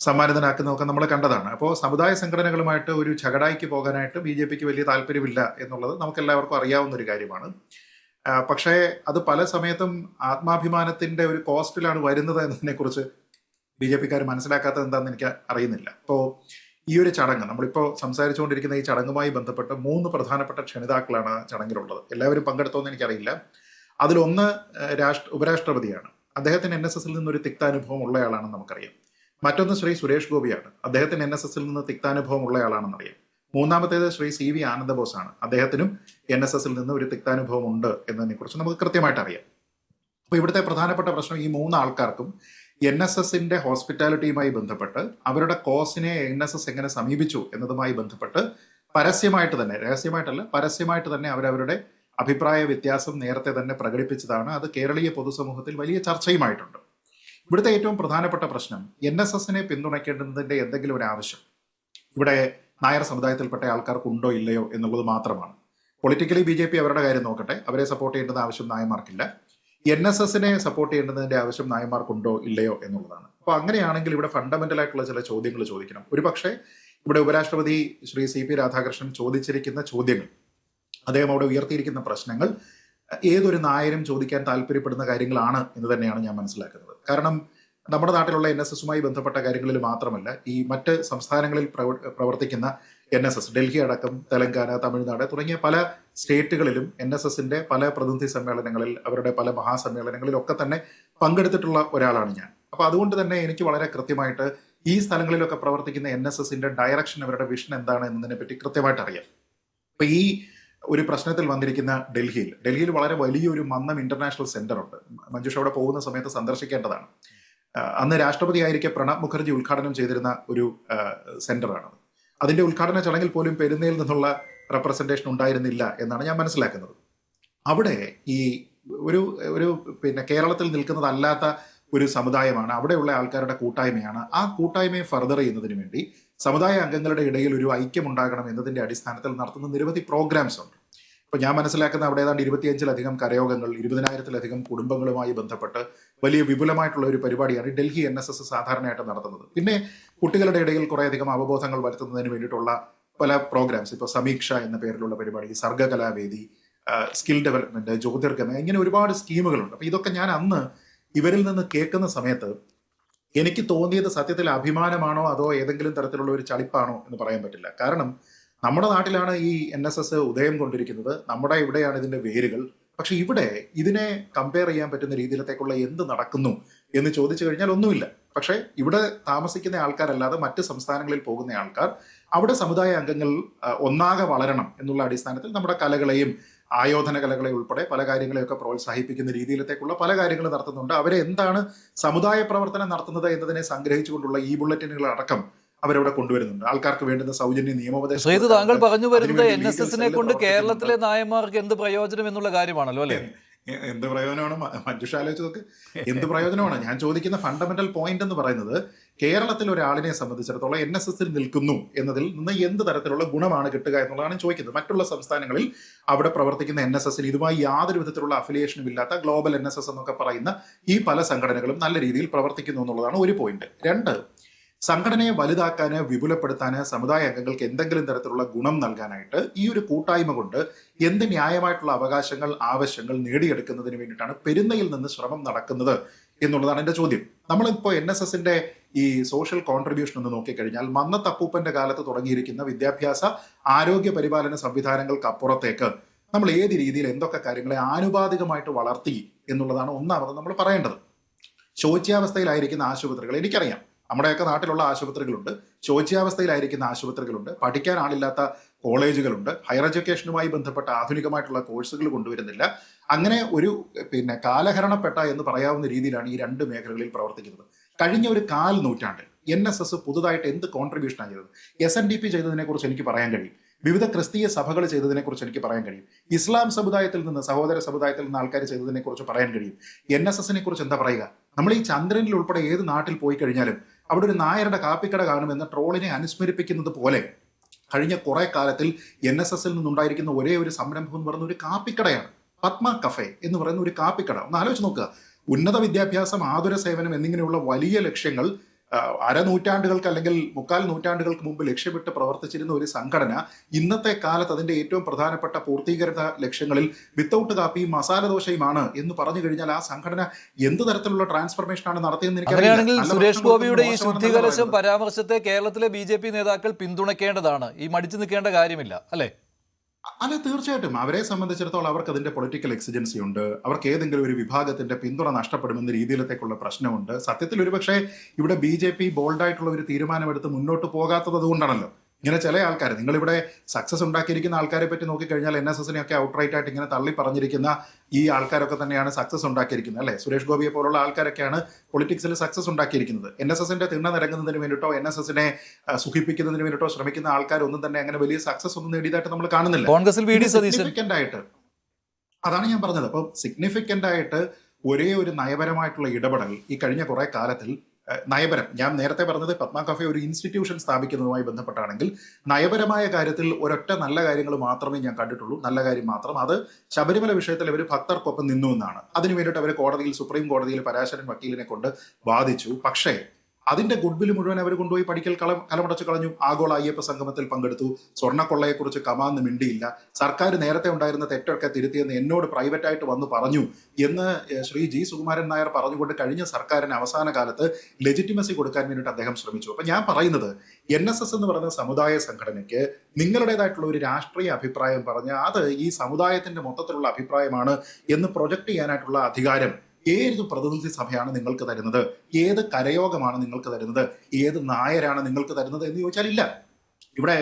സമ്മാനിതനാക്കുന്നതൊക്കെ നമ്മൾ കണ്ടതാണ്. അപ്പോൾ സമുദായ സംഘടനകളുമായിട്ട് ഒരു ഛകടായിക്ക് പോകാനായിട്ട് BJPക്ക് വലിയ താല്പര്യമില്ല എന്നുള്ളത് നമുക്കെല്ലാവർക്കും അറിയാവുന്ന ഒരു കാര്യമാണ്. പക്ഷേ അത് പല സമയത്തും ആത്മാഭിമാനത്തിന്റെ ഒരു കോസ്റ്റിലാണ് വരുന്നത് എന്നതിനെക്കുറിച്ച് BJPക്കാർ മനസ്സിലാക്കാത്തത് എന്താണെന്ന് എനിക്ക് അറിയുന്നില്ല. ഇപ്പോൾ ഈ ഒരു ചടങ്ങ്, നമ്മളിപ്പോൾ സംസാരിച്ചുകൊണ്ടിരിക്കുന്ന ഈ ചടങ്ങുമായി ബന്ധപ്പെട്ട് 3 പ്രധാനപ്പെട്ട ക്ഷണിതാക്കളാണ് ചടങ്ങിലുള്ളത്. എല്ലാവരും പങ്കെടുത്തോന്ന് എനിക്കറിയില്ല. അതിലൊന്ന് ഉപരാഷ്ട്രപതിയാണ്. അദ്ദേഹത്തിന് NSSൽ നിന്നൊരു തിക്താനുഭവം ഉള്ളയാളാണെന്ന് നമുക്കറിയാം. മറ്റൊന്ന് ശ്രീ സുരേഷ് ഗോപിയാണ്. അദ്ദേഹത്തിന് NSSൽ നിന്ന് തിക്താനുഭവം ഉള്ളയാളാണെന്ന് അറിയാം. മൂന്നാമത്തേത് ശ്രീ CV ആനന്ദബോസാണ്. അദ്ദേഹത്തിനും NSSൽ നിന്ന് ഒരു തിക്താനുഭവം ഉണ്ട് എന്നതിനെക്കുറിച്ച് നമുക്ക് കൃത്യമായിട്ട് അറിയാം. അപ്പോൾ ഇവിടുത്തെ പ്രധാനപ്പെട്ട പ്രശ്നം, ഈ 3 ആൾക്കാർക്കും NSSന്റെ ഹോസ്പിറ്റാലിറ്റിയുമായി ബന്ധപ്പെട്ട് അവരുടെ കോസിനെ NSS എങ്ങനെ സമീപിച്ചു എന്നതുമായി ബന്ധപ്പെട്ട് പരസ്യമായിട്ട് തന്നെ, രഹസ്യമായിട്ടല്ല, പരസ്യമായിട്ട് തന്നെ അവരവരുടെ അഭിപ്രായ വ്യത്യാസം നേരത്തെ തന്നെ പ്രകടിപ്പിച്ചതാണ്. അത് കേരളീയ പൊതുസമൂഹത്തിൽ വലിയ ചർച്ചയുമായിട്ടുണ്ട്. ഇവിടുത്തെ ഏറ്റവും പ്രധാനപ്പെട്ട പ്രശ്നം, NSSനെ പിന്തുണയ്ക്കേണ്ടതിന്റെ എന്തെങ്കിലും ഒരു ആവശ്യം ഇവിടെ നായർ സമുദായത്തിൽപ്പെട്ട ആൾക്കാർക്കുണ്ടോ ഇല്ലയോ എന്നുള്ളത് മാത്രമാണ്. പൊളിറ്റിക്കലി BJP അവരുടെ കാര്യം നോക്കട്ടെ, അവരെ സപ്പോർട്ട് ചെയ്യേണ്ടത് ആവശ്യം നായന്മാർക്കില്ല. NSSനെ സപ്പോർട്ട് ചെയ്യേണ്ടതിന്റെ ആവശ്യം നായന്മാർക്കുണ്ടോ ഇല്ലയോ എന്നുള്ളതാണ്. അപ്പോൾ അങ്ങനെയാണെങ്കിൽ ഇവിടെ ഫണ്ടമെന്റൽ ആയിട്ടുള്ള ചില ചോദ്യങ്ങൾ ചോദിക്കണം. ഒരുപക്ഷെ ഇവിടെ ഉപരാഷ്ട്രപതി ശ്രീ CP രാധാകൃഷ്ണൻ ചോദിച്ചിരിക്കുന്ന ചോദ്യങ്ങൾ, അദ്ദേഹം അവിടെ ഉയർത്തിയിരിക്കുന്ന പ്രശ്നങ്ങൾ ഏതൊരു നായരും ചോദിക്കാൻ താല്പര്യപ്പെടുന്ന കാര്യങ്ങളാണ് എന്ന് തന്നെയാണ് ഞാൻ മനസ്സിലാക്കുന്നത്. കാരണം നമ്മുടെ നാട്ടിലുള്ള NSSുമായി ബന്ധപ്പെട്ട കാര്യങ്ങളിൽ മാത്രമല്ല, ഈ മറ്റ് സംസ്ഥാനങ്ങളിൽ പ്രവർത്തിക്കുന്ന NSS, ഡൽഹി അടക്കം തെലങ്കാന, തമിഴ്നാട് തുടങ്ങിയ പല സ്റ്റേറ്റുകളിലും NSSന്റെ പല പ്രതിനിധി സമ്മേളനങ്ങളിൽ, അവരുടെ പല മഹാസമ്മേളനങ്ങളിലൊക്കെ തന്നെ പങ്കെടുത്തിട്ടുള്ള ഒരാളാണ് ഞാൻ. അപ്പോൾ അതുകൊണ്ട് തന്നെ എനിക്ക് വളരെ കൃത്യമായിട്ട് ഈ സ്ഥലങ്ങളിലൊക്കെ പ്രവർത്തിക്കുന്ന NSSന്റെ ഡയറക്ഷൻ, അവരുടെ വിഷൻ എന്താണ് എന്നതിനെ പറ്റി കൃത്യമായിട്ട് അറിയാം. അപ്പൊ ഈ ഒരു പ്രശ്നത്തിൽ വന്നിരിക്കുന്ന ഡൽഹിയിൽ വളരെ വലിയൊരു മന്നം ഇന്റർനാഷണൽ സെന്റർ ഉണ്ട്. മഞ്ജുഷ അവിടെ പോകുന്ന സമയത്ത് സന്ദർശിക്കേണ്ടതാണ്. അന്ന് രാഷ്ട്രപതി ആയിരിക്കെ പ്രണബ് മുഖർജി ഉദ്ഘാടനം ചെയ്തിരുന്ന ഒരു സെന്ററാണ്. അതിന്റെ ഉദ്ഘാടന ചടങ്ങിൽ പോലും പെരുന്നയിൽ നിന്നുള്ള റെപ്രസെന്റേഷൻ ഉണ്ടായിരുന്നില്ല എന്നാണ് ഞാൻ മനസ്സിലാക്കുന്നത്. അവിടെ ഈ ഒരു കേരളത്തിൽ നിൽക്കുന്നതല്ലാത്ത ഒരു സമുദായമാണ്, അവിടെയുള്ള ആൾക്കാരുടെ കൂട്ടായ്മയാണ്. ആ കൂട്ടായ്മയെ ഫർദർ ചെയ്യുന്നതിന് വേണ്ടി സമുദായ അംഗങ്ങളുടെ ഇടയിൽ ഒരു ഐക്യം ഉണ്ടാകണം എന്നതിന്റെ അടിസ്ഥാനത്തിൽ നടത്തുന്ന നിരവധി പ്രോഗ്രാംസ് ഉണ്ട്. ഇപ്പോൾ ഞാൻ മനസ്സിലാക്കുന്ന അവിടെ ഏതാണ്ട് 25-ലധികം കരയോഗങ്ങൾ, 20,000-ലധികം കുടുംബങ്ങളുമായി ബന്ധപ്പെട്ട് വലിയ വിപുലമായിട്ടുള്ള ഒരു പരിപാടിയാണ് ഡൽഹി NSS സാധാരണയായിട്ട് നടത്തുന്നത്. പിന്നെ കുട്ടികളുടെ ഇടയിൽ കുറേയധികം അവബോധങ്ങൾ വരുത്തുന്നതിന് വേണ്ടിയിട്ടുള്ള പല പ്രോഗ്രാംസ്, ഇപ്പോൾ സമീക്ഷ എന്ന പേരിലുള്ള പരിപാടി, സർഗ്ഗകലാവേദി, സ്കിൽ ഡെവലപ്മെന്റ്, ജ്യോതിർഗമയ, ഇങ്ങനെ ഒരുപാട് സ്കീമുകളുണ്ട്. അപ്പോൾ ഇതൊക്കെ ഞാൻ അന്ന് ഇവരിൽ നിന്ന് കേൾക്കുന്ന സമയത്ത് എനിക്ക് തോന്നിയത് സത്യത്തിൽ അഭിമാനമാണോ അതോ ഏതെങ്കിലും തരത്തിലുള്ള ഒരു ചളിപ്പാണോ എന്ന് പറയാൻ പറ്റില്ല. കാരണം നമ്മുടെ നാട്ടിലാണ് ഈ NSS ഉദയം കൊണ്ടിരിക്കുന്നത്, നമ്മുടെ ഇവിടെയാണ് ഇതിന്റെ വേരുകൾ. പക്ഷെ ഇവിടെ ഇതിനെ കമ്പയർ ചെയ്യാൻ പറ്റുന്ന രീതിയിലത്തേക്കുള്ള എന്ത് നടക്കുന്നു എന്ന് ചോദിച്ചു കഴിഞ്ഞാൽ ഒന്നുമില്ല. പക്ഷേ ഇവിടെ താമസിക്കുന്ന ആൾക്കാരല്ലാതെ മറ്റ് സംസ്ഥാനങ്ങളിൽ പോകുന്ന ആൾക്കാർ അവിടെ സമുദായ അംഗങ്ങൾ ഒന്നാകെ വളരണം എന്നുള്ള അടിസ്ഥാനത്തിൽ നമ്മുടെ കലകളെയും ആയോധന കലകളെ ഉൾപ്പെടെ പല കാര്യങ്ങളെയൊക്കെ പ്രോത്സാഹിപ്പിക്കുന്ന രീതിയിലത്തേക്കുള്ള പല കാര്യങ്ങൾ നടത്തുന്നുണ്ട്. അവരെ എന്താണ് സമുദായ പ്രവർത്തനം നടത്തുന്നത് എന്നതിനെ സംഗ്രഹിച്ചുകൊണ്ടുള്ള ഈ ബുള്ളറ്റിനുകൾ അടക്കം അവരവിടെ കൊണ്ടുവരുന്നുണ്ട്. ആൾക്കാർക്ക് വേണ്ടുന്ന സൗജന്യ നിയമോപദേശം. ഇത് താങ്കൾ പറഞ്ഞു വരുന്നത് NSS-നെ കൊണ്ട് കേരളത്തിലെ നായന്മാർക്ക് എന്ത് പ്രയോജനം എന്നുള്ള കാര്യമാണല്ലോ അല്ലേ? എന്ത് പ്രയോജനമാണ് മഞ്ജുഷ ആലോചിച്ചതൊക്കെ? എന്ത് പ്രയോജനമാണ്? ഞാൻ ചോദിക്കുന്ന ഫണ്ടമെന്റൽ പോയിന്റ് എന്ന് പറയുന്നത്, കേരളത്തിൽ ഒരാളിനെ സംബന്ധിച്ചിടത്തോളം NSS-ൽ നിൽക്കുന്നു എന്നതിൽ നിന്ന് എന്ത് തരത്തിലുള്ള ഗുണമാണ് കിട്ടുക എന്നുള്ളതാണ് ചോദിക്കുന്നത്. മറ്റുള്ള സംസ്ഥാനങ്ങളിൽ അവിടെ പ്രവർത്തിക്കുന്ന NSS-ൽ ഇതുമായി യാതൊരു വിധത്തിലുള്ള അഫിലിയേഷനും ഇല്ലാത്ത ഗ്ലോബൽ NSS എന്നൊക്കെ പറയുന്ന ഈ പല സംഘടനകളും നല്ല രീതിയിൽ പ്രവർത്തിക്കുന്നു എന്നുള്ളതാണ് ഒരു പോയിന്റ്. രണ്ട്, സംഘടനയെ വലുതാക്കാന്, വിപുലപ്പെടുത്താന്, സമുദായ അംഗങ്ങൾക്ക് എന്തെങ്കിലും തരത്തിലുള്ള ഗുണം നൽകാനായിട്ട് ഈ ഒരു കൂട്ടായ്മ കൊണ്ട് എന്ത് ന്യായമായിട്ടുള്ള അവകാശങ്ങൾ, ആവശ്യങ്ങൾ നേടിയെടുക്കുന്നതിന് വേണ്ടിയിട്ടാണ് പെരുന്നയിൽ നിന്ന് ശ്രമം നടക്കുന്നത് എന്നുള്ളതാണ് എൻ്റെ ചോദ്യം. നമ്മളിപ്പോൾ NSS-ന്റെ ഈ സോഷ്യൽ കോൺട്രിബ്യൂഷൻ എന്ന് നോക്കിക്കഴിഞ്ഞാൽ മന്നത്തപ്പൂപ്പന്റെ കാലത്ത് തുടങ്ങിയിരിക്കുന്ന വിദ്യാഭ്യാസ ആരോഗ്യ പരിപാലന സംവിധാനങ്ങൾക്ക് അപ്പുറത്തേക്ക് നമ്മൾ ഏത് രീതിയിൽ എന്തൊക്കെ കാര്യങ്ങളെ ആനുപാതികമായിട്ട് വളർത്തി എന്നുള്ളതാണ് ഒന്നാമത് നമ്മൾ പറയേണ്ടത്. ശോച്യാവസ്ഥയിലായിരിക്കുന്ന ആശുപത്രികൾ എനിക്കറിയാം, നമ്മുടെയൊക്കെ നാട്ടിലുള്ള ആശുപത്രികളുണ്ട്, ശോച്യാവസ്ഥയിലായിരിക്കുന്ന ആശുപത്രികളുണ്ട്, പഠിക്കാൻ ആളില്ലാത്ത കോളേജുകളുണ്ട്, ഹയർ എഡ്യൂക്കേഷനുമായി ബന്ധപ്പെട്ട ആധുനികമായിട്ടുള്ള കോഴ്സുകൾ കൊണ്ടുവരുന്നില്ല. അങ്ങനെ ഒരു കാലഹരണപ്പെട്ട എന്ന് പറയാവുന്ന രീതിയിലാണ് ഈ രണ്ട് മേഖലകളിൽ പ്രവർത്തിക്കുന്നത്. കഴിഞ്ഞ ഒരു 1/4 നൂറ്റാണ്ടിൽ NSS പുതുതായിട്ട് എന്ത് കോൺട്രിബ്യൂഷനാണ് ചെയ്തത്? SNDP ചെയ്തതിനെ കുറിച്ച് എനിക്ക് പറയാൻ കഴിയും. വിവിധ ക്രിസ്തീയ സഭകൾ ചെയ്തതിനെ കുറിച്ച് എനിക്ക് പറയാൻ കഴിയും. ഇസ്ലാം സമുദായത്തിൽ നിന്ന്, സഹോദര സമുദായത്തിൽ നിന്ന് ആൾക്കാർ ചെയ്തതിനെ കുറിച്ച് പറയാൻ കഴിയും. NSS-നെ കുറിച്ച് എന്താ പറയുക? നമ്മൾ ഈ ചന്ദ്രനിൽ ഉൾപ്പെടെ ഏത് നാട്ടിൽ പോയി കഴിഞ്ഞാലും അവിടെ ഒരു നായരുടെ കാപ്പിക്കട കാണുമെന്ന് ട്രോളിനെ അനുസ്മരിപ്പിക്കുന്നത് പോലെ കഴിഞ്ഞ കുറെ കാലത്തിൽ NSS-ൽ നിന്നുണ്ടായിരിക്കുന്ന ഒരേ ഒരു സംരംഭം എന്ന് പറയുന്ന ഒരു കാപ്പിക്കടയാണ്. പത്മ കഫേ എന്ന് പറയുന്ന ഒരു കാപ്പിക്കട. ഒന്ന് ആലോചിച്ച് നോക്കുക. ഉന്നത വിദ്യാഭ്യാസം, ആതുര സേവനം എന്നിങ്ങനെയുള്ള വലിയ ലക്ഷ്യങ്ങൾ അരനൂറ്റാണ്ടുകൾക്ക് അല്ലെങ്കിൽ 3/4 നൂറ്റാണ്ടുകൾക്ക് മുമ്പ് ലക്ഷ്യമിട്ട് പ്രവർത്തിച്ചിരുന്ന ഒരു സംഘടന ഇന്നത്തെ കാലത്ത് അതിന്റെ ഏറ്റവും പ്രധാനപ്പെട്ട പൂർത്തീകരണ ലക്ഷ്യങ്ങളിൽ വിത്തൗട്ട് കാപ്പിയും മസാല ദോശയുമാണ് എന്ന് പറഞ്ഞു കഴിഞ്ഞാൽ ആ സംഘടന എന്ത് തരത്തിലുള്ള ട്രാൻസ്ഫർമേഷൻ ആണ് നടത്തിയെന്ന് എനിക്കറിയാം. സുരേഷ് ഗോപിയുടെ ഈ ശുദ്ധികലശം പരാമർശത്തെ കേരളത്തിലെ BJP നേതാക്കൾ പിന്തുണയ്ക്കേണ്ടതാണ്, ഈ മടിച്ചു നിൽക്കേണ്ട കാര്യമില്ല അല്ലേ? അല്ല, തീർച്ചയായിട്ടും അവരെ സംബന്ധിച്ചിടത്തോളം അവർക്ക് അതിന്റെ പൊളിറ്റിക്കൽ എക്സിജൻസി ഉണ്ട്. അവർക്ക് ഏതെങ്കിലും ഒരു വിഭാഗത്തിന്റെ പിന്തുണ നഷ്ടപ്പെടുമെന്ന രീതിയിലത്തേക്കുള്ള പ്രശ്നമുണ്ട്. സത്യത്തിൽ ഒരുപക്ഷെ ഇവിടെ BJP ബോൾഡായിട്ടുള്ള ഒരു തീരുമാനമെടുത്ത് മുന്നോട്ട് പോകാത്തത് അതുകൊണ്ടാണല്ലോ. ഇങ്ങനെ ചില ആൾക്കാർ, നിങ്ങളിവിടെ സക്സസ് ഉണ്ടാക്കിയിരിക്കുന്ന ആൾക്കാരെ പറ്റി നോക്കിക്കഴിഞ്ഞാൽ NSS-നെ ഒക്കെ ഔട്ട്റൈറ്റ് ആയിട്ട് ഇങ്ങനെ തള്ളി പറഞ്ഞിരിക്കുന്ന ഈ ആൾക്കാരൊക്കെ തന്നെയാണ് സക്സസ് ഉണ്ടാക്കിയിരിക്കുന്നത് അല്ലേ? സുരേഷ് ഗോപിയെ പോലുള്ള ആൾക്കാരൊക്കെയാണ് പൊളിറ്റിക്സിൽ സക്സസ് ഉണ്ടാക്കിയിരിക്കുന്നത്. NSS-ന്റെ തിണ്ണ നിരങ്ങുന്നതിന് വേണ്ടിയിട്ടോ NSS-നെ സുഖിപ്പിക്കുന്നതിന് വേണ്ടിയിട്ടോ ശ്രമിക്കുന്ന ആൾക്കാരൊന്നും തന്നെ അങ്ങനെ വലിയ സക്സസ് ഒന്നും നേടിയതായിട്ട് നമ്മൾ കാണുന്നില്ല. സിഗ്നിഫിക്കന്റ് ആയിട്ട് അതാണ് ഞാൻ പറഞ്ഞത്. അപ്പം സിഗ്നിഫിക്കന്റ് ആയിട്ട് ഒരേ ഒരു നയപരമായിട്ടുള്ള ഇടപെടൽ ഈ കഴിഞ്ഞ കുറെ കാലത്തിൽ നയപരം, ഞാൻ നേരത്തെ പറഞ്ഞത് പത്മ കഫേ ഒരു ഇൻസ്റ്റിറ്റ്യൂഷൻ സ്ഥാപിക്കുന്നതുമായി ബന്ധപ്പെട്ടാണെങ്കിൽ നയപരമായ കാര്യത്തിൽ ഒരൊറ്റ നല്ല കാര്യങ്ങൾ മാത്രമേ ഞാൻ കണ്ടിട്ടുള്ളൂ. നല്ല കാര്യം മാത്രം. അത് ശബരിമല വിഷയത്തിൽ അവർ ഭക്തർക്കൊപ്പം നിന്നു എന്നാണ്. അതിനു വേണ്ടിയിട്ട് അവർ കോടതിയിൽ, സുപ്രീം കോടതിയിൽ പരാശരൻ വക്കീലിനെ കൊണ്ട് വാദിച്ചു. പക്ഷേ അതിന്റെ ഗുഡ്വിൽ മുഴുവൻ അവർ കൊണ്ടുപോയി പഠിക്കൽ കലമടച്ചു കളഞ്ഞു. ആഗോള അയ്യപ്പ സംഗമത്തിൽ പങ്കെടുത്തു. സ്വർണ്ണക്കൊള്ളയെക്കുറിച്ച് കമാന്ന് മിണ്ടിയില്ല. സർക്കാർ നേരത്തെ ഉണ്ടായിരുന്ന തെറ്റൊക്കെ തിരുത്തിയെന്ന് എന്നോട് പ്രൈവറ്റായിട്ട് വന്ന് പറഞ്ഞു എന്ന് ശ്രീ G. സുകുമാരൻ നായർ പറഞ്ഞുകൊണ്ട് കഴിഞ്ഞ സർക്കാരിന് അവസാന കാലത്ത് ലെജിറ്റിമസി കൊടുക്കാൻ വേണ്ടിയിട്ട് അദ്ദേഹം ശ്രമിച്ചു. അപ്പൊ ഞാൻ പറയുന്നത് NSS എന്ന് പറയുന്ന സമുദായ സംഘടനയ്ക്ക് നിങ്ങളുടേതായിട്ടുള്ള ഒരു രാഷ്ട്രീയ അഭിപ്രായം പറഞ്ഞ് അത് ഈ സമുദായത്തിന്റെ മൊത്തത്തിലുള്ള അഭിപ്രായമാണ് എന്ന് പ്രൊജക്ട് ചെയ്യാനായിട്ടുള്ള അധികാരം ഏത് പ്രതിനിധി സഭയാണ് നിങ്ങൾക്ക് തരുന്നത്? ഏത് കരയോഗമാണ് നിങ്ങൾക്ക് തരുന്നത്? ഏത് നായരാണ് നിങ്ങൾക്ക് തരുന്നത് എന്ന് ചോദിച്ചാൽ ഇല്ല. ഇവിടെ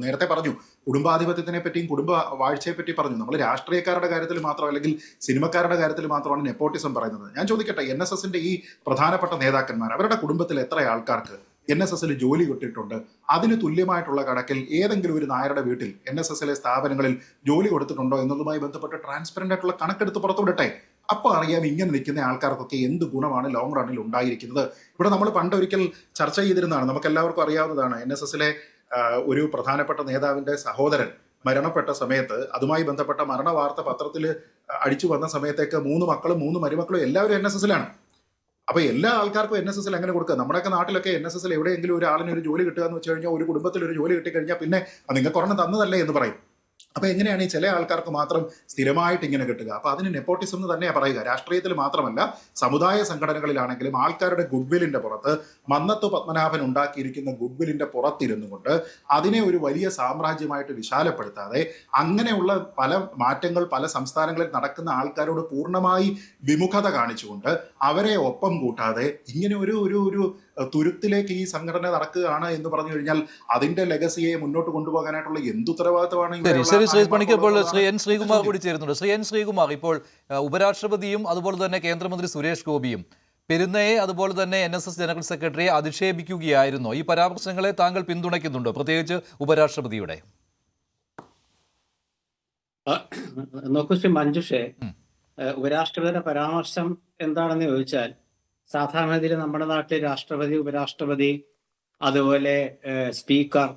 നേരത്തെ പറഞ്ഞു കുടുംബാധിപത്യത്തിനെ പറ്റിയും കുടുംബ വാഴ്ചയെ പറ്റി പറഞ്ഞു. നമ്മൾ രാഷ്ട്രീയക്കാരുടെ കാര്യത്തിൽ മാത്രം അല്ലെങ്കിൽ സിനിമക്കാരുടെ കാര്യത്തിൽ മാത്രമാണ് നെപ്പോട്ടിസം പറയുന്നത്. ഞാൻ ചോദിക്കട്ടെ, NSS-ന്റെ ഈ പ്രധാനപ്പെട്ട നേതാക്കന്മാർ അവരുടെ കുടുംബത്തിൽ എത്ര ആൾക്കാർക്ക് NSS-ൽ ജോലി കിട്ടിയിട്ടുണ്ട്? അതിന് തുല്യമായിട്ടുള്ള കണക്കിൽ ഏതെങ്കിലും ഒരു നായരുടെ വീട്ടിൽ NSS-ലെ സ്ഥാപനങ്ങളിൽ ജോലി കൊടുത്തിട്ടുണ്ടോ എന്നതുമായി ബന്ധപ്പെട്ട് ട്രാൻസ്പെറന്റ് ആയിട്ടുള്ള കണക്കെടുത്ത് പുറത്തുവിടട്ടെ. അപ്പോൾ അറിയാം ഇങ്ങനെ നിൽക്കുന്ന ആൾക്കാർക്കൊക്കെ എന്ത് ഗുണമാണ് ലോങ് റണ്ണിൽ ഉണ്ടായിരിക്കുന്നത്. ഇവിടെ നമ്മൾ പണ്ടൊരിക്കൽ ചർച്ച ചെയ്തിരുന്നതാണ്, നമുക്ക് എല്ലാവർക്കും അറിയാവുന്നതാണ്. NSS-ലെ ഒരു പ്രധാനപ്പെട്ട നേതാവിന്റെ സഹോദരൻ മരണപ്പെട്ട സമയത്ത് അതുമായി ബന്ധപ്പെട്ട മരണ വാർത്ത പത്രത്തിൽ അടിച്ചു വന്ന സമയത്തേക്ക് 3 മക്കളും 3 മരുമക്കളും എല്ലാവരും NSS-ലാണ്. അപ്പൊ എല്ലാ ആൾക്കാർക്കും NSS-ൽ എങ്ങനെ കൊടുക്കുക? നമ്മുടെയൊക്കെ നാട്ടിലൊക്കെ NSS-ൽ എവിടെയെങ്കിലും ഒരാളിന് ഒരു ജോലി കിട്ടുക എന്ന് വെച്ച് കഴിഞ്ഞാൽ, ഒരു കുടുംബത്തിൽ ഒരു ജോലി കിട്ടിക്കഴിഞ്ഞാൽ പിന്നെ നിങ്ങൾക്ക് ഒരെണ്ണം തന്നതല്ലേ എന്ന് പറയും. അപ്പൊ എങ്ങനെയാണ് ഈ ചില ആൾക്കാർക്ക് മാത്രം സ്ഥിരമായിട്ട് ഇങ്ങനെ കിട്ടുക? അപ്പൊ അതിന് നെപ്പോട്ടിസം എന്ന് തന്നെയാണ് പറയുക. രാഷ്ട്രീയത്തിൽ മാത്രമല്ല, സമുദായ സംഘടനകളിലാണെങ്കിലും ആൾക്കാരുടെ ഗുഡ്വില്ലിന്റെ പുറത്ത്, മന്നത്ത് പത്മനാഭൻ ഉണ്ടാക്കിയിരിക്കുന്ന ഗുഡ്വില്ലിന്റെ പുറത്തിരുന്നു കൊണ്ട് അതിനെ ഒരു വലിയ സാമ്രാജ്യമായിട്ട് വിശാലപ്പെടുത്താതെ, അങ്ങനെയുള്ള പല മാറ്റങ്ങൾ പല സംസ്ഥാനങ്ങളിൽ നടക്കുന്ന ആൾക്കാരോട് പൂർണ്ണമായി വിമുഖത കാണിച്ചുകൊണ്ട് അവരെ ഒപ്പം കൂട്ടാതെ ഇങ്ങനെ ഒരു തുരുത്തിലേക്ക് ഈ സംഘടന നടക്കുകയാണ് എന്ന് പറഞ്ഞു കഴിഞ്ഞാൽ അതിന്റെ ലെഗസിയെ മുന്നോട്ട് കൊണ്ടുപോകാനായിട്ടുള്ള എന്തുത്തരവാദിത്തമാണ്? ശ്രീ പണിക്ക് ഇപ്പോൾ ശ്രീ എൻ ശ്രീകുമാർ കൂടി ചേരുന്നുണ്ട്. ശ്രീ എൻ ശ്രീകുമാർ, ഇപ്പോൾ ഉപരാഷ്ട്രപതിയും അതുപോലെ തന്നെ കേന്ദ്രമന്ത്രി സുരേഷ് ഗോപിയും പെരുന്നയെ അതുപോലെ തന്നെ NSS ജനറൽ സെക്രട്ടറിയെ അധിക്ഷേപിക്കുകയായിരുന്നു. ഈ പരാമർശങ്ങളെ താങ്കൾ പിന്തുണയ്ക്കുന്നുണ്ടോ, പ്രത്യേകിച്ച് ഉപരാഷ്ട്രപതിയുടെ? നോക്കൂ ശ്രീ മഞ്ജുഷേ, ഉപരാഷ്ട്രപതിയുടെ പരാമർശം എന്താണെന്ന് ചോദിച്ചാൽ, സാധാരണഗതിയിൽ നമ്മുടെ നാട്ടിൽ രാഷ്ട്രപതി, ഉപരാഷ്ട്രപതി, അതുപോലെ സ്പീക്കർ,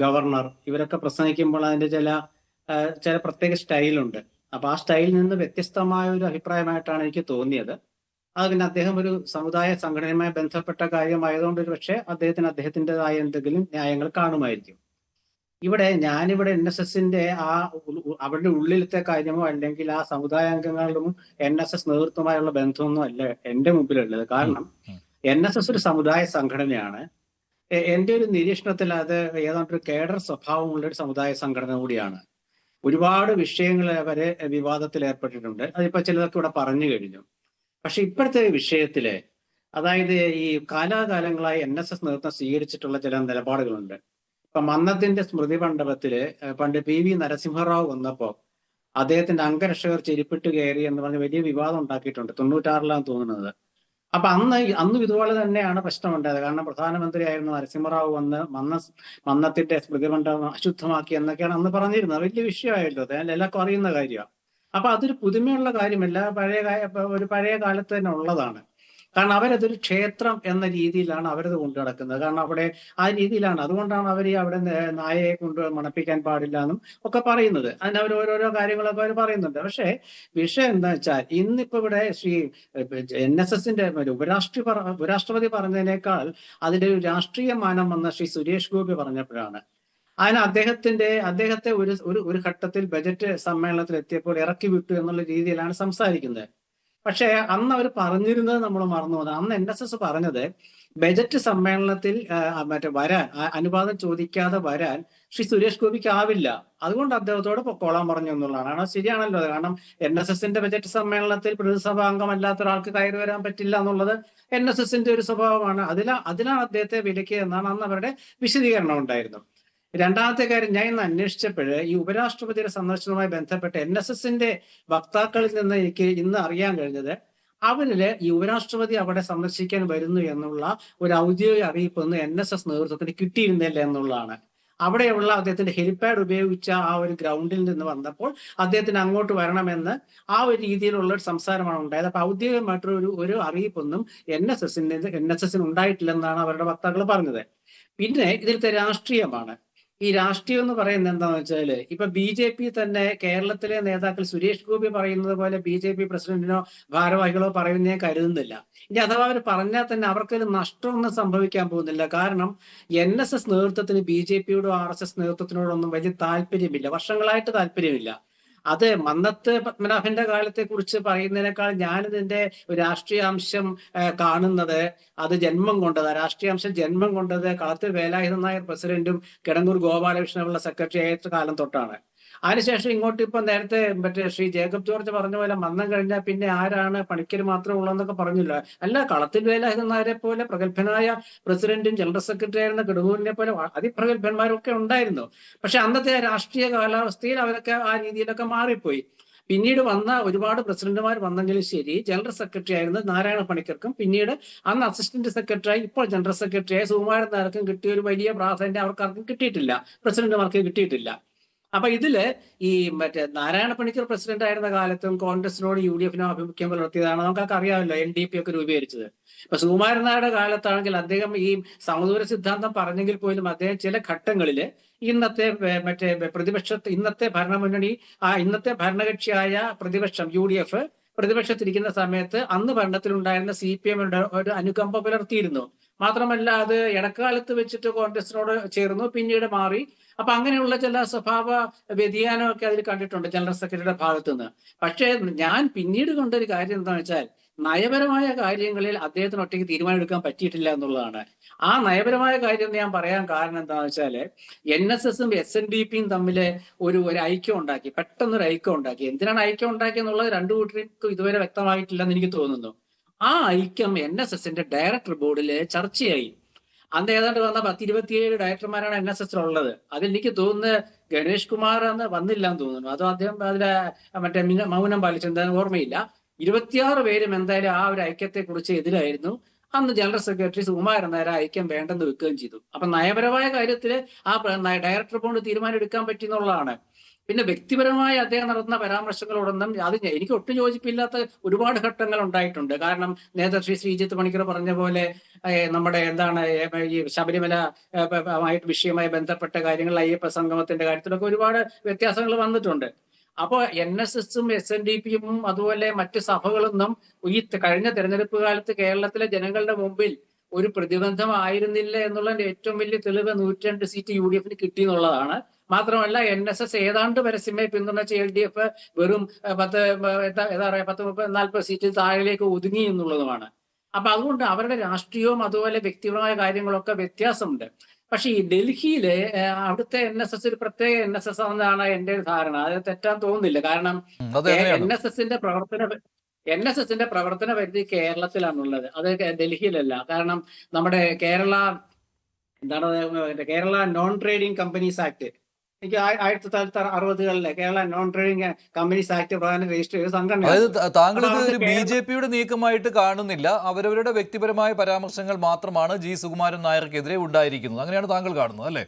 ഗവർണർ ഇവരൊക്കെ പ്രസംഗിക്കുമ്പോൾ അതിന്റെ ചില പ്രത്യേക സ്റ്റൈലുണ്ട്. അപ്പൊ ആ സ്റ്റൈലിൽ നിന്ന് വ്യത്യസ്തമായ ഒരു അഭിപ്രായമായിട്ടാണ് എനിക്ക് തോന്നിയത്. അത് പിന്നെ അദ്ദേഹം ഒരു സമുദായ സംഘടനയുമായി ബന്ധപ്പെട്ട കാര്യമായതുകൊണ്ട് ഒരു പക്ഷേ അദ്ദേഹത്തിൻ്റെതായ എന്തെങ്കിലും ന്യായങ്ങൾ കാണുമായിരിക്കും. ഞാനിവിടെ NSS-ന്റെ അവരുടെ ഉള്ളിലത്തെ കാര്യമോ അല്ലെങ്കിൽ ആ സമുദായ അംഗങ്ങളും NSS നേതൃത്വമായുള്ള ബന്ധമൊന്നും അല്ല എന്റെ മുമ്പിലുള്ളത്. കാരണം NSS ഒരു സമുദായ സംഘടനയാണ്. എന്റെ ഒരു നിരീക്ഷണത്തിൽ അത് ഏതാണ്ട് ഒരു കേഡർ സ്വഭാവമുള്ള ഒരു സമുദായ സംഘടന കൂടിയാണ്. ഒരുപാട് വിഷയങ്ങൾ അവര് വിവാദത്തിൽ ഏർപ്പെട്ടിട്ടുണ്ട്. അതിപ്പോ ചിലതൊക്കെ ഇവിടെ പറഞ്ഞു കഴിഞ്ഞു. പക്ഷെ ഇപ്പോഴത്തെ വിഷയത്തില്, അതായത് ഈ കാലാകാലങ്ങളായി NSS നേതൃത്വം സ്വീകരിച്ചിട്ടുള്ള ചില നിലപാടുകളുണ്ട്. ഇപ്പൊ മന്നത്തിന്റെ സ്മൃതി മണ്ഡപത്തില് പണ്ട് PV നരസിംഹറാവു വന്നപ്പോ അദ്ദേഹത്തിന്റെ അംഗരക്ഷകർ ചെരിപ്പിട്ട് കയറി എന്ന് പറഞ്ഞ് വലിയ വിവാദം ഉണ്ടാക്കിയിട്ടുണ്ട്. 96-ലാണ് തോന്നുന്നത്. അപ്പൊ അന്നും ഇതുപോലെ തന്നെയാണ് പ്രശ്നമുണ്ടായത്. കാരണം പ്രധാനമന്ത്രിയായിരുന്ന നരസിംഹറാവു വന്ന് മന്നത്തിന്റെ സ്മൃതി മണ്ഡപം അശുദ്ധമാക്കി എന്നൊക്കെയാണ് അന്ന് പറഞ്ഞിരുന്നത്. വലിയ വിഷയമായല്ലോ, എല്ലാവർക്കും അറിയുന്ന കാര്യമാണ്. അപ്പൊ അതൊരു പുതുമയുള്ള കാര്യമല്ല, പഴയ കാലത്ത് തന്നെ ഉള്ളതാണ്. കാരണം അവരതൊരു ക്ഷേത്രം എന്ന രീതിയിലാണ് അവരത് കൊണ്ടു നടക്കുന്നത്. കാരണം അവിടെ ആ രീതിയിലാണ്. അതുകൊണ്ടാണ് അവർ അവിടെ നായയെ കൊണ്ട് മണപ്പിക്കാൻ പാടില്ല എന്നും ഒക്കെ പറയുന്നത്. അതിന് അവർ ഓരോരോ കാര്യങ്ങളൊക്കെ അവർ പറയുന്നുണ്ട്. പക്ഷേ വിഷയം എന്താ വെച്ചാൽ, ഇന്നിപ്പോ ഇവിടെ NSS-ന്റെ ഉപരാഷ്ട്രപതി പറഞ്ഞതിനേക്കാൾ അതിന്റെ ഒരു രാഷ്ട്രീയ മാനം വന്ന ശ്രീ സുരേഷ് ഗോപി പറഞ്ഞപ്പോഴാണ്. അതിന് അദ്ദേഹത്തെ ഒരു ഘട്ടത്തിൽ ബജറ്റ് സമ്മേളനത്തിൽ എത്തിയപ്പോൾ ഇറക്കി വിട്ടു എന്നുള്ള രീതിയിലാണ് സംസാരിക്കുന്നത്. പക്ഷെ അന്ന് അവർ പറഞ്ഞിരുന്നത് നമ്മൾ മറന്നു പോകുന്നത്. അന്ന് NSS പറഞ്ഞത് ബജറ്റ് സമ്മേളനത്തിൽ വരാൻ അനുവാദം ചോദിക്കാതെ വരാൻ ശ്രീ സുരേഷ് ഗോപിക്ക് ആവില്ല, അതുകൊണ്ട് അദ്ദേഹത്തോട് പൊക്കോളാൻ പറഞ്ഞു എന്നുള്ളതാണ്. അത് ശരിയാണല്ലോ. കാരണം NSS-ന്റെ ബജറ്റ് സമ്മേളനത്തിൽ പ്രതിസഭാ അംഗമല്ലാത്ത ഒരാൾക്ക് കയറി വരാൻ പറ്റില്ല എന്നുള്ളത് NSS-ന്റെ ഒരു സ്വഭാവമാണ്. അതിലാണ് അദ്ദേഹത്തെ വിലക്കിയത് എന്നാണ് അന്ന് അവരുടെ വിശദീകരണം ഉണ്ടായിരുന്നു. രണ്ടാമത്തെ കാര്യം, ഞാൻ ഇന്ന് അന്വേഷിച്ചപ്പോൾ ഈ ഉപരാഷ്ട്രപതിയുടെ സന്ദർശനവുമായി ബന്ധപ്പെട്ട് NSS-ന്റെ വക്താക്കളിൽ നിന്ന് എനിക്ക് ഇന്ന് അറിയാൻ കഴിഞ്ഞത്, അവരില് ഈ ഉപരാഷ്ട്രപതി അവിടെ സന്ദർശിക്കാൻ വരുന്നു എന്നുള്ള ഒരു ഔദ്യോഗിക അറിയിപ്പൊന്നും NSS നേതൃത്വത്തിന് കിട്ടിയിരുന്നില്ല എന്നുള്ളതാണ്. അവിടെയുള്ള അദ്ദേഹത്തിന്റെ ഹെലിപാഡ് ഉപയോഗിച്ച ആ ഒരു ഗ്രൗണ്ടിൽ നിന്ന് വന്നപ്പോൾ അദ്ദേഹത്തിന് അങ്ങോട്ട് വരണമെന്ന് ആ ഒരു രീതിയിലുള്ള ഒരു സംസാരമാണ് ഉണ്ടായത്. അപ്പൊ ഔദ്യോഗികമായിട്ടൊരു അറിയിപ്പൊന്നും NSS-ന് ഉണ്ടായിട്ടില്ലെന്നാണ് അവരുടെ വക്താക്കൾ പറഞ്ഞത്. പിന്നെ ഇതിലത്തെ രാഷ്ട്രീയമാണ്. ഈ രാഷ്ട്രീയം എന്ന് പറയുന്നത് എന്താണെന്ന് വെച്ചാൽ, ഇപ്പൊ BJP തന്നെ കേരളത്തിലെ നേതാക്കൾ സുരേഷ് ഗോപി പറയുന്നത് പോലെ BJP പ്രസിഡന്റിനോ ഭാരവാഹികളോ പറയുന്നത് ഞാൻ കരുതുന്നില്ല. ഇനി അഥവാ അവർ പറഞ്ഞാൽ തന്നെ അവർക്കൊരു നഷ്ടമൊന്നും സംഭവിക്കാൻ പോകുന്നില്ല. കാരണം NSS നേതൃത്വത്തിന് BJP-യോടോ RSS നേതൃത്വത്തിനോടൊന്നും വലിയ താല്പര്യമില്ല, വർഷങ്ങളായിട്ട് താല്പര്യമില്ല. അത് മന്നത്ത് പത്മനാഭന്റെ കാലത്തെ കുറിച്ച് പറയുന്നതിനേക്കാൾ ഞാനിതിന്റെ രാഷ്ട്രീയാംശം കാണുന്നത് അത് രാഷ്ട്രീയാംശം ജന്മം കൊണ്ടത് കളത്തിൽ വേലായുധൻ നായർ പ്രസിഡന്റും കിടങ്ങൂർ ഗോപാലകൃഷ്ണനുള്ള സെക്രട്ടറി ആയ കാലം തൊട്ടാണ്. അതിനുശേഷം ഇങ്ങോട്ട് ഇപ്പൊ നേരത്തെ ശ്രീ ജേക്കബ് ജോർജ് പറഞ്ഞ പോലെ മന്നം കഴിഞ്ഞാൽ പിന്നെ ആരാണ്, പണിക്കർ മാത്രമേ ഉള്ളതെന്നൊക്കെ പറഞ്ഞില്ല. അല്ല, കളത്തിൽ വേലായുധൻ നായരെ പോലെ പ്രഗത്ഭനായ പ്രസിഡന്റും ജനറൽ സെക്രട്ടറി ആയിരുന്ന കിടങ്ങൂരിനെ പോലെ അതിപ്രഗത്ഭന്മാരൊക്കെ ഉണ്ടായിരുന്നു. പക്ഷെ അന്നത്തെ രാഷ്ട്രീയ കാലാവസ്ഥയിൽ അവരൊക്കെ ആ രീതിയിലൊക്കെ മാറിപ്പോയി. പിന്നീട് വന്ന ഒരുപാട് പ്രസിഡന്റുമാർ വന്നെങ്കിലും ശരി, ജനറൽ സെക്രട്ടറി ആയിരുന്ന നാരായണ പണിക്കർക്കും പിന്നീട് അന്ന് അസിസ്റ്റന്റ് സെക്രട്ടറി ഇപ്പോൾ ജനറൽ സെക്രട്ടറി ആയ സുകുമാരൻ നായർക്കും കിട്ടിയ ഒരു വലിയ പ്രാധാന്യം അവർക്കാർക്കും കിട്ടിയിട്ടില്ല, പ്രസിഡന്റുമാർക്ക് കിട്ടിയിട്ടില്ല. അപ്പൊ ഇതില് ഈ നാരായണ പണിക്കർ പ്രസിഡന്റ് ആയിരുന്ന കാലത്തും കോൺഗ്രസിനോട് UDF-നോ ആഭിമുഖ്യം പുലർത്തിയതാണ്. നമുക്കൊക്കെ അറിയാമല്ലോ, NDP ഒക്കെ രൂപീകരിച്ചത്. ഇപ്പൊ സുകുമാരൻ നായരുടെ കാലത്താണെങ്കിൽ അദ്ദേഹം ഈ സമദൂര സിദ്ധാന്തം പറഞ്ഞെങ്കിൽ പോലും അദ്ദേഹം ചില ഘട്ടങ്ങളില് ഇന്നത്തെ മറ്റേ ഇന്നത്തെ ഭരണമുന്നണി ഇന്നത്തെ ഭരണകക്ഷിയായ പ്രതിപക്ഷം UDF പ്രതിപക്ഷത്തിരിക്കുന്ന സമയത്ത് അന്ന് ഭരണത്തിലുണ്ടായിരുന്ന CPM ഒരു അനുകമ്പ പുലർത്തിയിരുന്നു. മാത്രമല്ല അത് ഇടക്കാലത്ത് വെച്ചിട്ട് കോൺഗ്രസിനോട് ചേർന്നു, പിന്നീട് മാറി. അപ്പൊ അങ്ങനെയുള്ള ചില സ്വഭാവ വ്യതിയാനമൊക്കെ അതിൽ കണ്ടിട്ടുണ്ട് ജനറൽ സെക്രട്ടറിയുടെ ഭാഗത്തു നിന്ന്. പക്ഷേ ഞാൻ പിന്നീട് കണ്ടൊരു കാര്യം എന്താണെന്ന് വെച്ചാൽ നയപരമായ കാര്യങ്ങളിൽ അദ്ദേഹത്തിന് ഒറ്റയ്ക്ക് തീരുമാനമെടുക്കാൻ പറ്റിയിട്ടില്ല എന്നുള്ളതാണ്. ആ നയപരമായ കാര്യം ഞാൻ പറയാൻ കാരണം എന്താണെന്ന് വെച്ചാൽ NSSും SNDPയും തമ്മിൽ ഒരു ഐക്യം ഉണ്ടാക്കി, പെട്ടെന്നൊരു ഐക്യം ഉണ്ടാക്കി. എന്തിനാണ് ഐക്യം ഉണ്ടാക്കിയെന്നുള്ളത് രണ്ടു കൂട്ടർക്കും ഇതുവരെ വ്യക്തമായിട്ടില്ലെന്ന് എനിക്ക് തോന്നുന്നു. ആ ഐക്യം NSSന്റെ ഡയറക്ടർ ബോർഡിൽ ചർച്ചയായി. അന്ന് ഏതാണ്ട് വന്ന 10-27 ഡയറക്ടർമാരാണ് NSSലുള്ളത്. അതിൽ എനിക്ക് തോന്നുന്നത് ഗണേഷ് കുമാർ അന്ന് വന്നില്ല എന്ന് തോന്നുന്നു. അതോ അദ്ദേഹം അതിലെ മറ്റേ മൗനം പാലിച്ചെന്താണെന്ന് ഓർമ്മയില്ല. 26 പേരും എന്തായാലും ആ ഒരു ഐക്യത്തെ കുറിച്ച് എതിരായിരുന്നു. അന്ന് ജനറൽ സെക്രട്ടറി സുകുമാരൻ നായർ ഐക്യം വേണ്ടെന്ന് വെക്കുകയും ചെയ്തു. അപ്പൊ നയപരമായ കാര്യത്തിൽ ആ ഡയറക്ടർ ബോർഡ് തീരുമാനം എടുക്കാൻ പറ്റി എന്നുള്ളതാണ്. പിന്നെ വ്യക്തിപരമായി അദ്ദേഹം നടത്തുന്ന പരാമർശങ്ങളോടൊന്നും അത് എനിക്ക് ഒട്ടും യോജിപ്പില്ലാത്ത ഒരുപാട് ഘട്ടങ്ങൾ ഉണ്ടായിട്ടുണ്ട്. കാരണം നേതാശ്രീ ശ്രീജിത്ത് പണിക്കർ പറഞ്ഞ പോലെ നമ്മുടെ ഈ ശബരിമല വിഷയവുമായി ബന്ധപ്പെട്ട കാര്യങ്ങൾ, അയ്യപ്പ സംഗമത്തിന്റെ കാര്യത്തിലൊക്കെ ഒരുപാട് വ്യത്യാസങ്ങൾ വന്നിട്ടുണ്ട്. അപ്പോൾ NSSും SNDPയും അതുപോലെ മറ്റ് സഭകളൊന്നും ഈ കഴിഞ്ഞ തെരഞ്ഞെടുപ്പ് കാലത്ത് കേരളത്തിലെ ജനങ്ങളുടെ മുമ്പിൽ ഒരു പ്രതിബന്ധമായിരുന്നില്ല എന്നുള്ളതിന്റെ ഏറ്റവും വലിയ തെളിവ് 102 സീറ്റ് UDFന് കിട്ടി എന്നുള്ളതാണ്. മാത്രമല്ല NSS ഏതാണ്ട് പരസ്യമായി പിന്തുണച്ച LDF വെറും 40 സീറ്റ് താഴേക്ക് ഒതുങ്ങി എന്നുള്ളതുമാണ്. അപ്പൊ അതുകൊണ്ട് അവരുടെ രാഷ്ട്രീയവും അതുപോലെ വ്യക്തിപരമായ കാര്യങ്ങളൊക്കെ വ്യത്യാസമുണ്ട്. പക്ഷെ ഈ ഡൽഹിയിലെ അവിടുത്തെ NSS ഒരു പ്രത്യേക NSS ആണെന്നാണ് എന്റെ ഒരു ധാരണ. അത് തെറ്റാൻ തോന്നുന്നില്ല. കാരണം NSSന്റെ പ്രവർത്തന പരിധി കേരളത്തിലാണുള്ളത്, അത് ഡൽഹിയിലല്ല. കാരണം നമ്മുടെ Kerala non trading companies act, എനിക്ക് 1960 Kerala non trading companies act പ്രകാരം രജിസ്റ്റർ ചെയ്ത സംഘടന. അതായത് താങ്കൾ ഇത് ഒരു BJPയുടെ നീക്കമായിട്ട് കാണുന്നില്ല, അവരവരുടെ വ്യക്തിപരമായ പരാമർശങ്ങൾ മാത്രമാണ് G. സുകുമാരൻ നായർക്കെതിരെ ഉണ്ടായിരിക്കുന്നത്, അങ്ങനെയാണ് താങ്കൾ കാണുന്നത് അല്ലേ?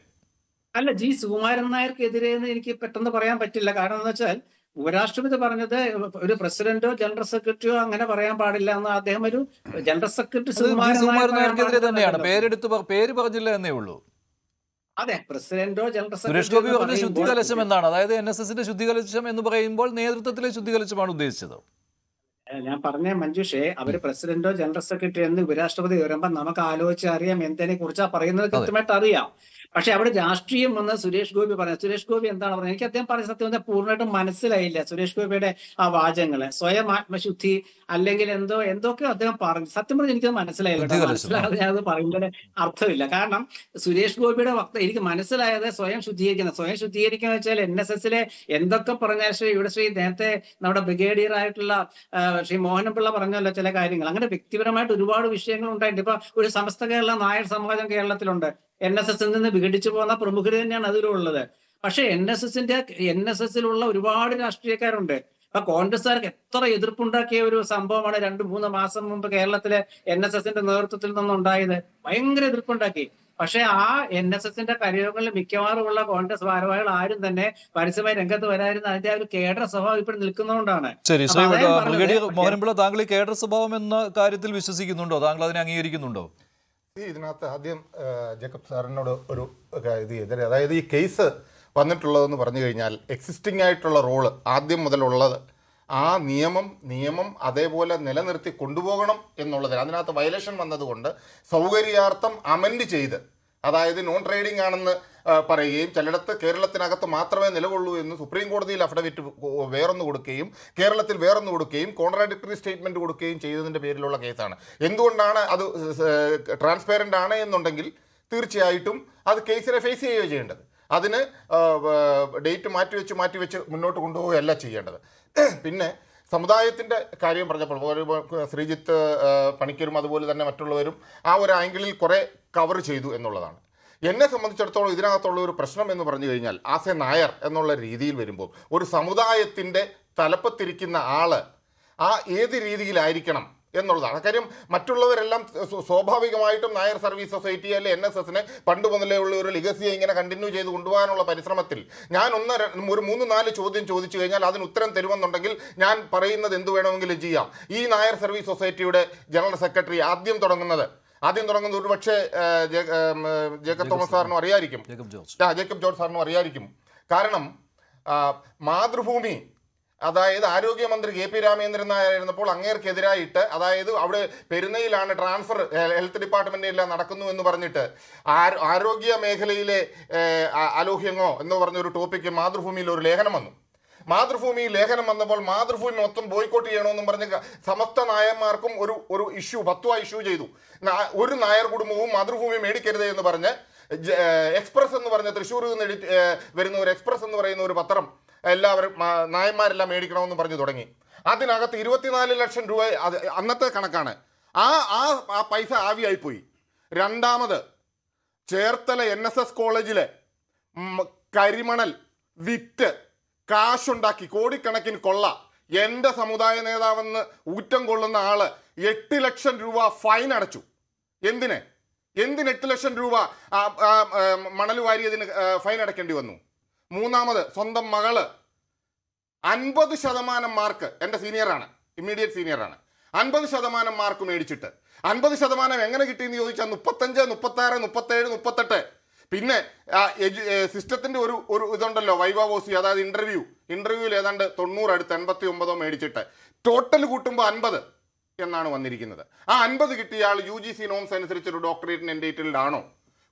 അല്ല, G. സുകുമാരൻ നായർക്കെതിരെ എന്ന് എനിക്ക് പെട്ടെന്ന് പറയാൻ പറ്റില്ല. കാരണം എന്ന് വെച്ചാൽ ഉപരാഷ്ട്രപതി പറഞ്ഞത് ഒരു പ്രസിഡന്റോ ജനറൽ സെക്രട്ടറിയോ അങ്ങനെ പറയാൻ പാടില്ല എന്ന്. അദ്ദേഹം ഒരു ജനറൽ സെക്രട്ടറി സുകുമാരൻ നായർക്കെതിരെ തന്നെയാണ്, പേര് പറഞ്ഞില്ല എന്നേ ഉള്ളൂ. അതെ, പ്രസിഡന്റോ ജനറൽ സുരേഷ് ഗോപി പറഞ്ഞ ശുദ്ധികലശം എന്നാണ്, അതായത് NSSന്റെ ശുദ്ധികലശം എന്ന് പറയുമ്പോൾ നേതൃത്വത്തിലെ ശുദ്ധികലശമാണ് ഉദ്ദേശിച്ചത്. ഞാൻ പറഞ്ഞ മഞ്ജുഷേ, അവര് പ്രസിഡന്റോ ജനറൽ സെക്രട്ടറി എന്ന് ഉപരാഷ്ട്രപതി വരുമ്പോൾ നമുക്ക് ആലോചിച്ച് അറിയാം എന്തിനെ കുറിച്ചാ പറയുന്നത്, കൃത്യമായിട്ട് അറിയാം. പക്ഷെ അവിടെ രാഷ്ട്രീയം വന്ന് സുരേഷ് ഗോപി പറഞ്ഞു. സുരേഷ് ഗോപി എന്താണ് പറയുന്നത് എനിക്ക് അദ്ദേഹം പറഞ്ഞ സത്യം പൂർണ്ണമായിട്ടും മനസ്സിലായില്ല. സുരേഷ് ഗോപിയുടെ ആ വാചകങ്ങള് സ്വയം ആത്മശുദ്ധി അല്ലെങ്കിൽ എന്തൊക്കെ അദ്ദേഹം പറഞ്ഞു. സത്യം പറഞ്ഞാൽ എനിക്കത് മനസ്സിലായില്ല. മനസ്സിലാതെ ഞാനത് പറയുന്നതിന് അർത്ഥമില്ല. കാരണം സുരേഷ് ഗോപിയുടെ എനിക്ക് മനസ്സിലായത് സ്വയം ശുദ്ധീകരിക്കുന്ന വെച്ചാൽ NSSലെ എന്തൊക്കെ പറഞ്ഞാൽ ശ്രീ നേരത്തെ നമ്മുടെ ബ്രിഗേഡിയർ ആയിട്ടുള്ള ശ്രീ മോഹനപിള്ള പറഞ്ഞല്ലോ ചില കാര്യങ്ങൾ. അങ്ങനെ വ്യക്തിപരമായിട്ട് ഒരുപാട് വിഷയങ്ങൾ ഉണ്ടായിട്ടുണ്ട്. ഇപ്പൊ ഒരു സമസ്ത കേരള നായർ സമാജം കേരളത്തിലുണ്ട്. NSSൽ നിന്ന് വിഘടിച്ചു പോകുന്ന പ്രമുഖർ തന്നെയാണ് അതിലുള്ളത്. പക്ഷെ NSSലുള്ള ഒരുപാട് രാഷ്ട്രീയക്കാരുണ്ട്. അപ്പൊ കോൺഗ്രസ്സുകാർക്ക് എത്ര എതിർപ്പുണ്ടാക്കിയ ഒരു സംഭവമാണ് 2-3 മാസം മുമ്പ് കേരളത്തിലെ NSSന്റെ നേതൃത്വത്തിൽ നിന്നുണ്ടായത്. ഭയങ്കര എതിർപ്പുണ്ടാക്കി. പക്ഷെ ആ NSSന്റെ കരയോഗങ്ങളിൽ മിക്കവാറുമുള്ള കോൺഗ്രസ് ഭാരവാഹികൾ ആരും തന്നെ പരസ്യമായി രംഗത്ത് വരാതിരുന്ന അതിന്റെ ഒരു കേഡർ സ്വഭാവം ഇപ്പോൾ നിൽക്കുന്നതുകൊണ്ടാണ്. മോഹൻപിള്ള, താങ്കൾ ഈ കേഡർ സ്വഭാവം എന്ന കാര്യത്തിൽ വിശ്വസിക്കുന്നുണ്ടോ? താങ്കൾ അതിനെ അംഗീകരിക്കുന്നുണ്ടോ? ഇതിനകത്ത് ആദ്യം ജേക്കബ് സാറിനോട് ഒരു ഇത് ചെയ്തത്, അതായത് ഈ കേസ് വന്നിട്ടുള്ളതെന്ന് പറഞ്ഞു കഴിഞ്ഞാൽ എക്സിസ്റ്റിംഗ് ആയിട്ടുള്ള റോള് ആദ്യം മുതലുള്ളത് ആ നിയമം അതേപോലെ നിലനിർത്തി കൊണ്ടുപോകണം എന്നുള്ളത്. അതിനകത്ത് വയലേഷൻ വന്നതുകൊണ്ട് സൗകര്യാർത്ഥം അമെൻഡ് ചെയ്ത്, അതായത് നോൺ ട്രേഡിംഗ് ആണെന്ന് പറയുകയും ചിലയിടത്ത് കേരളത്തിനകത്ത് മാത്രമേ നിലകൊള്ളൂ എന്ന് സുപ്രീം കോടതിയിൽ അഫിഡവിറ്റ് വേറൊന്ന് കൊടുക്കുകയും കേരളത്തിൽ വേറൊന്ന് കൊടുക്കുകയും കോൺട്രാഡിക്ടറി സ്റ്റേറ്റ്മെൻറ്റ് കൊടുക്കുകയും ചെയ്തതിൻ്റെ പേരിലുള്ള കേസാണ്. എന്തുകൊണ്ടാണ് അത് ട്രാൻസ്പെറൻ്റ് ആണ് എന്നുണ്ടെങ്കിൽ തീർച്ചയായിട്ടും അത് കേസിനെ ഫേസ് ചെയ്യുകയോ ചെയ്യേണ്ടത്. അതിന് ഡേറ്റ് മാറ്റിവെച്ച് മുന്നോട്ട് കൊണ്ടുപോവുകയല്ല ചെയ്യേണ്ടത്. പിന്നെ സമുദായത്തിൻ്റെ കാര്യം പറഞ്ഞപ്പോൾ ശ്രീജിത്ത് പണിക്കരും അതുപോലെ തന്നെ മറ്റുള്ളവരും ആ ഒരു ആംഗിളിൽ കുറേ കവർ ചെയ്തു എന്നുള്ളതാണ്. എന്നെ സംബന്ധിച്ചിടത്തോളം ഇതിനകത്തുള്ള ഒരു പ്രശ്നം എന്ന് പറഞ്ഞു കഴിഞ്ഞാൽ ആസ് എ നായർ എന്നുള്ള രീതിയിൽ വരുമ്പോൾ ഒരു സമുദായത്തിൻ്റെ തലപ്പത്തിരിക്കുന്ന ആള് ആ ഏത് രീതിയിലായിരിക്കണം എന്നുള്ളതാണ് കാര്യം. മറ്റുള്ളവരെല്ലാം സ്വാഭാവികമായിട്ടും നായർ സർവീസ് സൊസൈറ്റി അല്ലെ NSSനെ പണ്ട് മുതലേ ഉള്ള ഒരു ലിഗസിയെ ഇങ്ങനെ കണ്ടിന്യൂ ചെയ്ത് കൊണ്ടുപോകാനുള്ള പരിശ്രമത്തിൽ ഞാൻ ഒരു 3-4 ചോദ്യം ചോദിച്ചു കഴിഞ്ഞാൽ അതിന് ഉത്തരം തരുമെന്നുണ്ടെങ്കിൽ ഞാൻ പറയുന്നത് എന്ത് വേണമെങ്കിലും ചെയ്യാം. ഈ നായർ സർവീസ് സൊസൈറ്റിയുടെ ജനറൽ സെക്രട്ടറി ആദ്യം തുടങ്ങുന്നത് ആദ്യം തുടങ്ങുന്നത് ഒരുപക്ഷെ ജേക്കബ് തോമസ് സാറിനും അറിയായിരിക്കും, ജേക്കബ് ജോർജ് സാറിനും അറിയായിരിക്കും. കാരണം മാതൃഭൂമി, അതായത് ആരോഗ്യമന്ത്രി കെ പി രാമചന്ദ്രൻ നായരായിരുന്നപ്പോൾ അങ്ങേർക്കെതിരായിട്ട്, അതായത് അവിടെ പെരുന്നയിലാണ് ട്രാൻസ്ഫർ ഹെൽത്ത് ഡിപ്പാർട്ട്മെന്റിലെല്ലാം നടക്കുന്നു എന്ന് പറഞ്ഞിട്ട് ആരോഗ്യ മേഖലയിലെ അലോഹ്യങ്ങോ എന്ന് പറഞ്ഞൊരു ടോപ്പിക്ക് മാതൃഭൂമിയിൽ ഒരു ലേഖനം വന്നു. മാതൃഭൂമി ലേഖനം വന്നപ്പോൾ മാതൃഭൂമി മൊത്തം ബോയ്ക്കോട്ട് ചെയ്യണമെന്നും പറഞ്ഞ് സമസ്ത നായന്മാർക്കും ഒരു ഇഷ്യൂ, ഫത്വ ഇഷ്യൂ ചെയ്തു. ഒരു നായർ കുടുംബവും മാതൃഭൂമി മേടിക്കരുത് എന്ന് പറഞ്ഞ് എക്സ്പ്രസ് എന്ന് പറഞ്ഞ തൃശ്ശൂരിൽ നിന്ന് വരുന്ന ഒരു എക്സ്പ്രസ് എന്ന് പറയുന്ന ഒരു പത്രം എല്ലാവരും നായന്മാരെല്ലാം മേടിക്കണമെന്ന് പറഞ്ഞു തുടങ്ങി. അതിനകത്ത് 24 ലക്ഷം രൂപ അന്നത്തെ കണക്കാണ്. ആ പൈസ ആവിയായിപ്പോയി. രണ്ടാമത് ചേർത്തല NSS കോളേജിലെ കരിമണൽ വിറ്റ് കാശുണ്ടാക്കി കോടിക്കണക്കിന് കൊള്ള. എൻ്റെ സമുദായ നേതാവെന്ന് ഊറ്റം കൊള്ളുന്ന ആള് 8 ലക്ഷം രൂപ ഫൈൻ അടച്ചു. എന്തിന് 8 ലക്ഷം രൂപ മണൽ വാരിയതിന് ഫൈൻ അടയ്ക്കേണ്ടി വന്നു? മൂന്നാമത് സ്വന്തം മകള് 50% മാർക്ക്, എൻ്റെ സീനിയറാണ്, ഇമ്മീഡിയറ്റ് സീനിയറാണ്, 50% മാർക്ക് മേടിച്ചിട്ട് 50% എങ്ങനെ കിട്ടിയെന്ന് ചോദിച്ചാൽ 35, 36, 37, 38. പിന്നെ സിസ്റ്റത്തിന്റെ ഒരു ഇതുണ്ടല്ലോ, വൈവാവോസി, അതായത് ഇന്റർവ്യൂവിൽ ഏതാണ്ട് 90 അടുത്ത് 89 മേടിച്ചിട്ട് ടോട്ടൽ കൂട്ടുമ്പോൾ 50 എന്നാണ് വന്നിരിക്കുന്നത്. ആ 50 കിട്ടിയ ആൾ UGC നോംസ് അനുസരിച്ച് ഒരു ഡോക്ടറേറ്റിന് എൻഡേറ്റഡ് ആണോ,